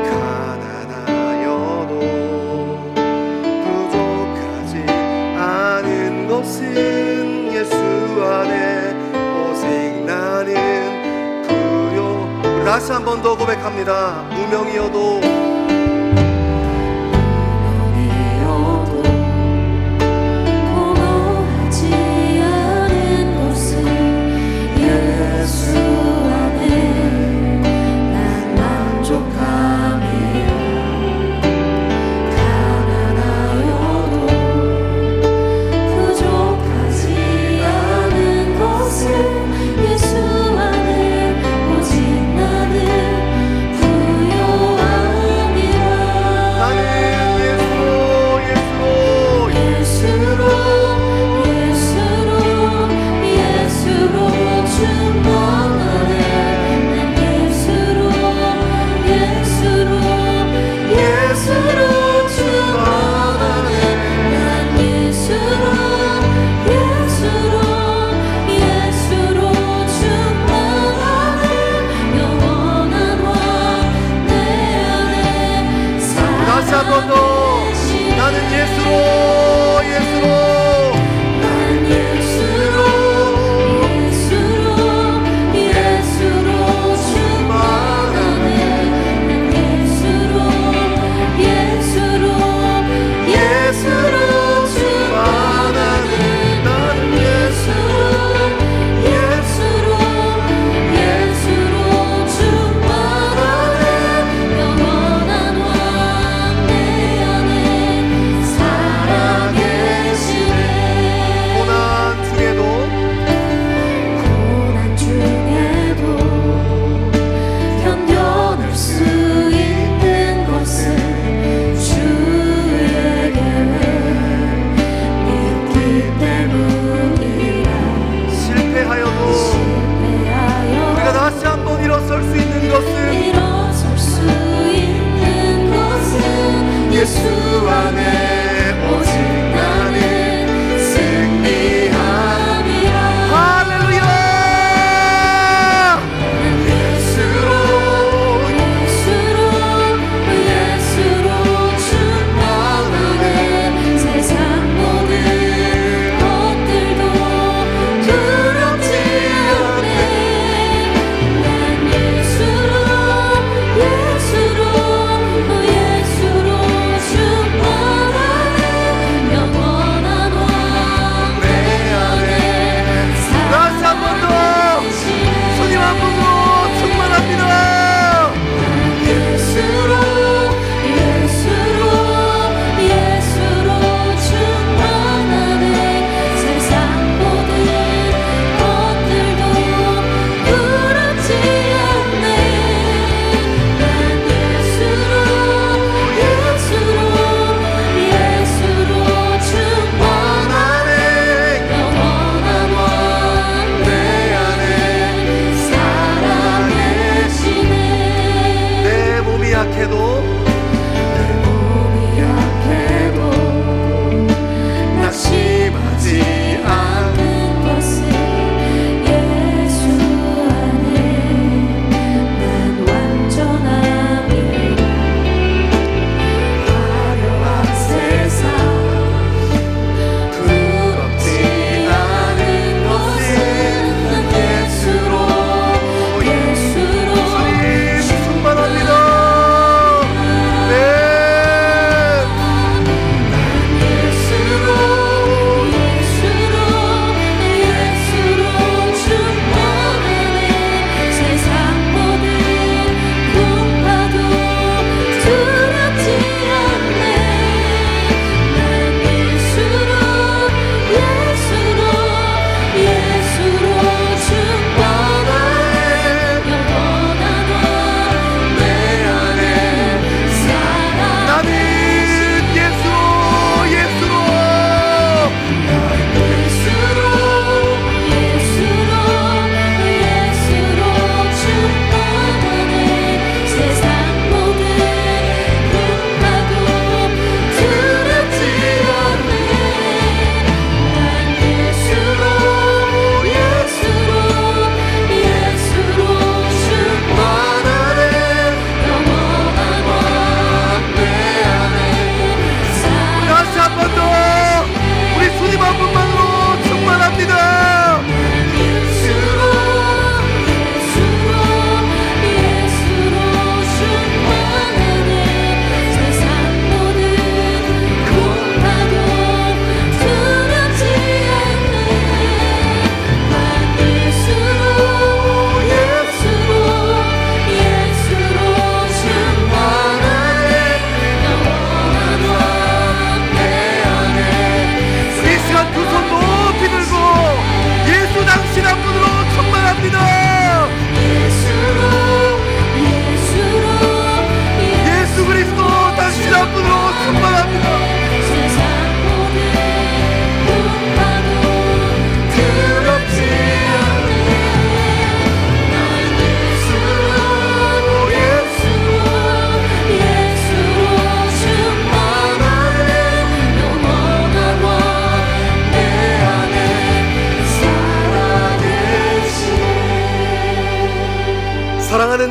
가난하여도 부족하지 않은 것은 예수 안에 오직 나는 부요. 다시 한 번 더 고백합니다. 무명이어도 공허하지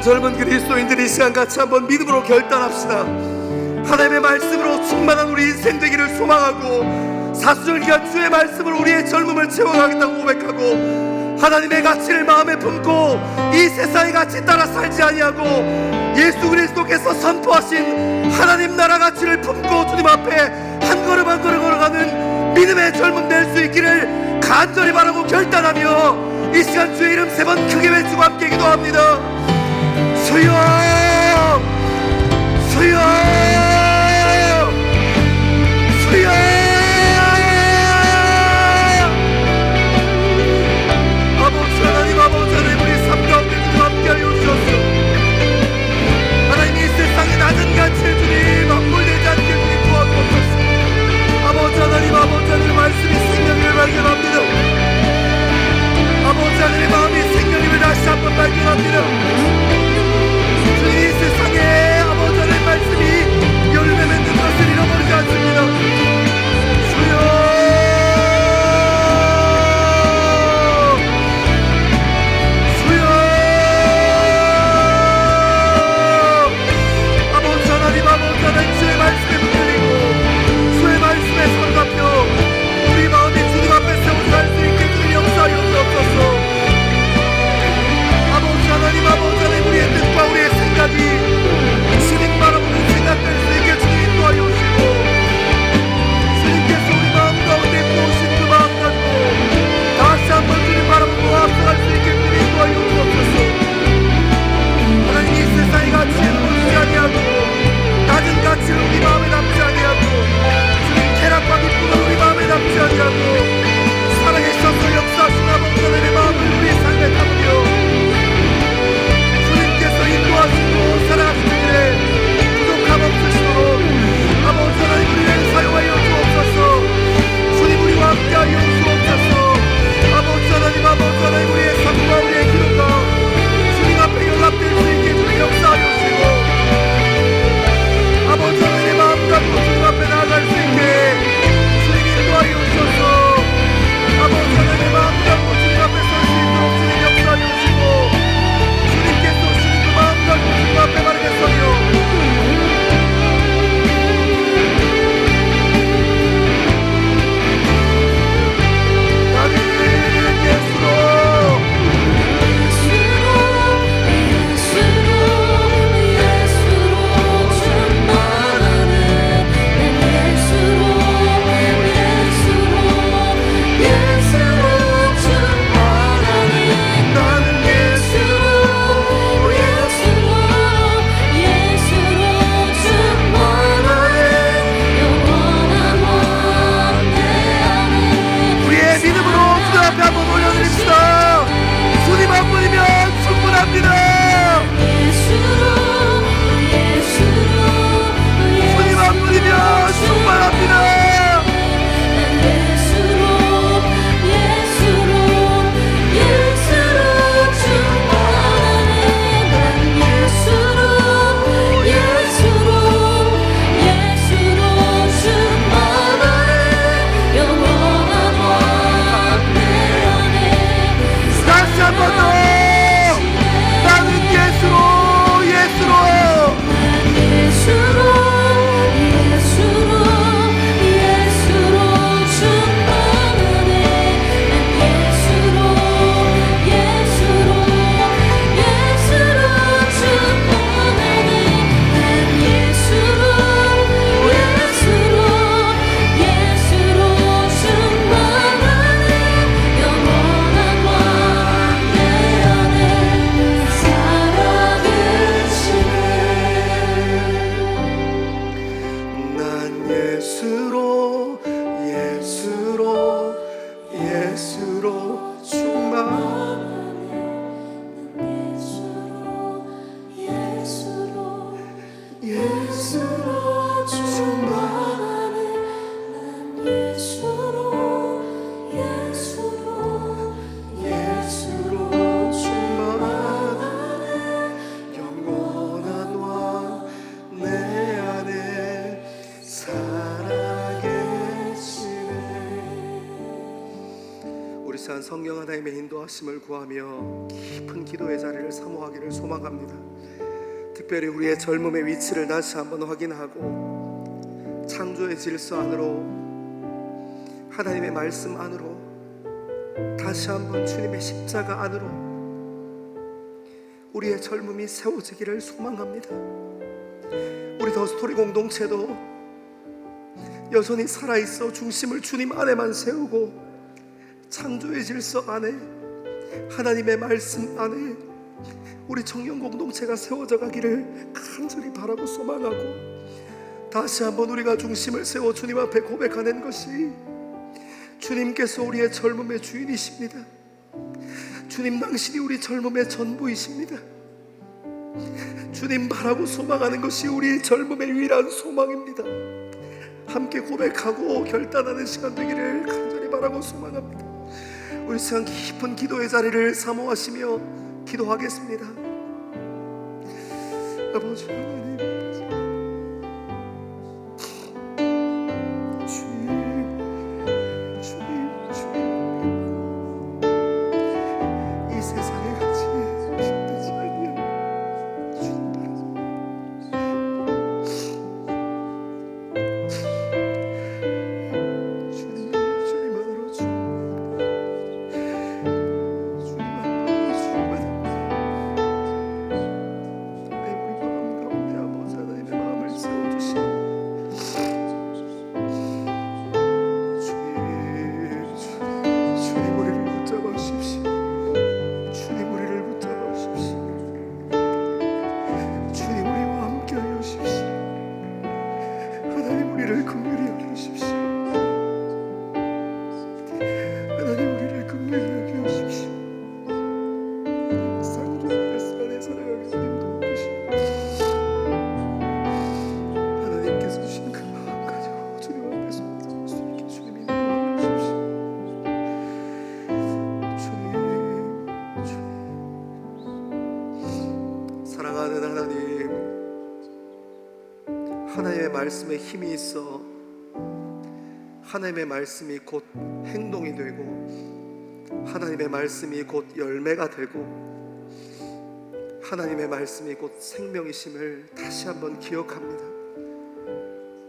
사랑하는 젊은 그리스도인들이 이 시간 같이 한번 믿음으로 결단합시다. 하나님의 말씀으로 충만한 우리 인생 되기를 소망하고 사순절기간 주의 말씀으로 우리의 젊음을 채워가겠다고 고백하고 하나님의 가치를 마음에 품고 이 세상의 가치 따라 살지 아니하고 예수 그리스도께서 선포하신 하나님 나라 가치를 품고 주님 앞에 한 걸음 한 걸음 걸어가는 믿음의 젊음 될 수 있기를 간절히 바라고 결단하며 이 시간 주의 이름 3번 크게 외치고 함께 기도합니다. 주여 주여 주여 아버지 하나님 아버지 하나님 우리 삶 가운데 주님 함께하여 주셨소. 하나님 이 세상의 낮은 가치를 주님 함몰되지 않게 주님 도와주옵소서. 아버지 하나님 아버지 하나님 말씀이 생명을 발견합니다. 아버지 하나님의 마음이 생명을 다시 한번 발견합니다. 주님 이 세상에 아버지 하나님의 말씀이 하나님의 인도하심을 구하며 깊은 기도의 자리를 사모하기를 소망합니다. 특별히 우리의 젊음의 위치를 다시 한번 확인하고 창조의 질서 안으로, 하나님의 말씀 안으로, 다시 한번 주님의 십자가 안으로 우리의 젊음이 세워지기를 소망합니다. 우리 더스토리 공동체도 여전히 살아있어 중심을 주님 안에만 세우고 창조의 질서 안에, 하나님의 말씀 안에 우리 청년 공동체가 세워져 가기를 간절히 바라고 소망하고, 다시 한번 우리가 중심을 세워 주님 앞에 고백하는 것이, 주님께서 우리의 젊음의 주인이십니다. 주님 당신이 우리 젊음의 전부이십니다. 주님 바라고 소망하는 것이 우리의 젊음의 유일한 소망입니다. 함께 고백하고 결단하는 시간 되기를 간절히 바라고 소망합니다. 우리 시간 깊은 기도의 자리를 사모하시며 기도하겠습니다. 아버지 하나님, 이 세상에 같이 힘들지 않냐 주님 바라서 주님 안으로 하나님의 말씀에 힘이 있어 하나님의 말씀이 곧 행동이 되고, 하나님의 말씀이 곧 열매가 되고, 하나님의 말씀이 곧 생명이심을 다시 한번 기억합니다.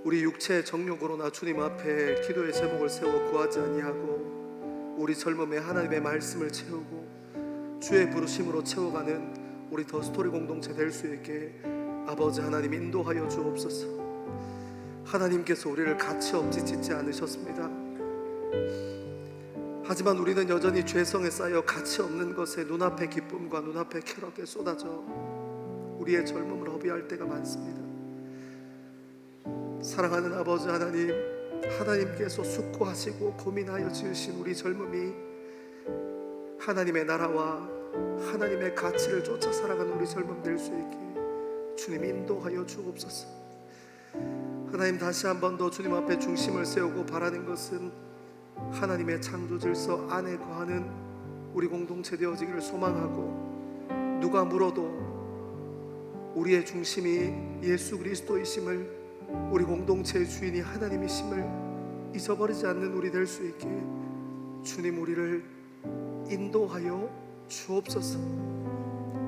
우리 육체의 정욕으로나 주님 앞에 기도의 제목을 세워 구하지 아니하고 우리 젊음에 하나님의 말씀을 채우고 주의 부르심으로 채워가는 우리 더스토리 공동체 될 수 있게 아버지 하나님 인도하여 주옵소서. 하나님께서 우리를 가치없이 짓지 않으셨습니다. 하지만 우리는 여전히 죄성에 쌓여 가치없는 것에 눈앞의 기쁨과 눈앞의 쾌락에 쏟아져 우리의 젊음을 허비할 때가 많습니다. 사랑하는 아버지 하나님, 하나님께서 숙고하시고 고민하여 지으신 우리 젊음이 하나님의 나라와 하나님의 가치를 쫓아 살아가는 우리 젊음 될 수 있게 주님 인도하여 주옵소서. 하나님, 다시 한 번 더 주님 앞에 중심을 세우고 바라는 것은 하나님의 창조 질서 안에 거하는 우리 공동체 되어지기를 소망하고, 누가 물어도 우리의 중심이 예수 그리스도이심을, 우리 공동체의 주인이 하나님이심을 잊어버리지 않는 우리 될 수 있게 주님 우리를 인도하여 주옵소서.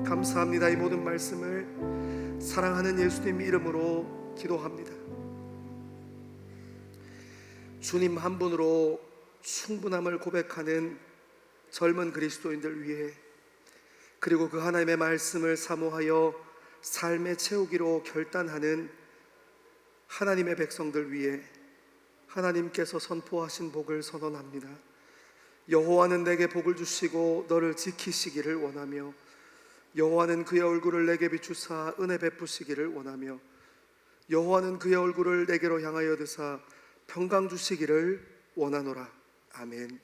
감사합니다. 이 모든 말씀을 사랑하는 예수님 이름으로 기도합니다. 주님 한 분으로 충분함을 고백하는 젊은 그리스도인들 위해, 그리고 그 하나님의 말씀을 사모하여 삶에 채우기로 결단하는 하나님의 백성들 위해 하나님께서 선포하신 복을 선언합니다. 여호와는 내게 복을 주시고 너를 지키시기를 원하며, 여호와는 그의 얼굴을 내게 비추사 은혜 베푸시기를 원하며, 여호와는 그의 얼굴을 내게로 향하여 드사 평강 주시기를 원하노라. 아멘.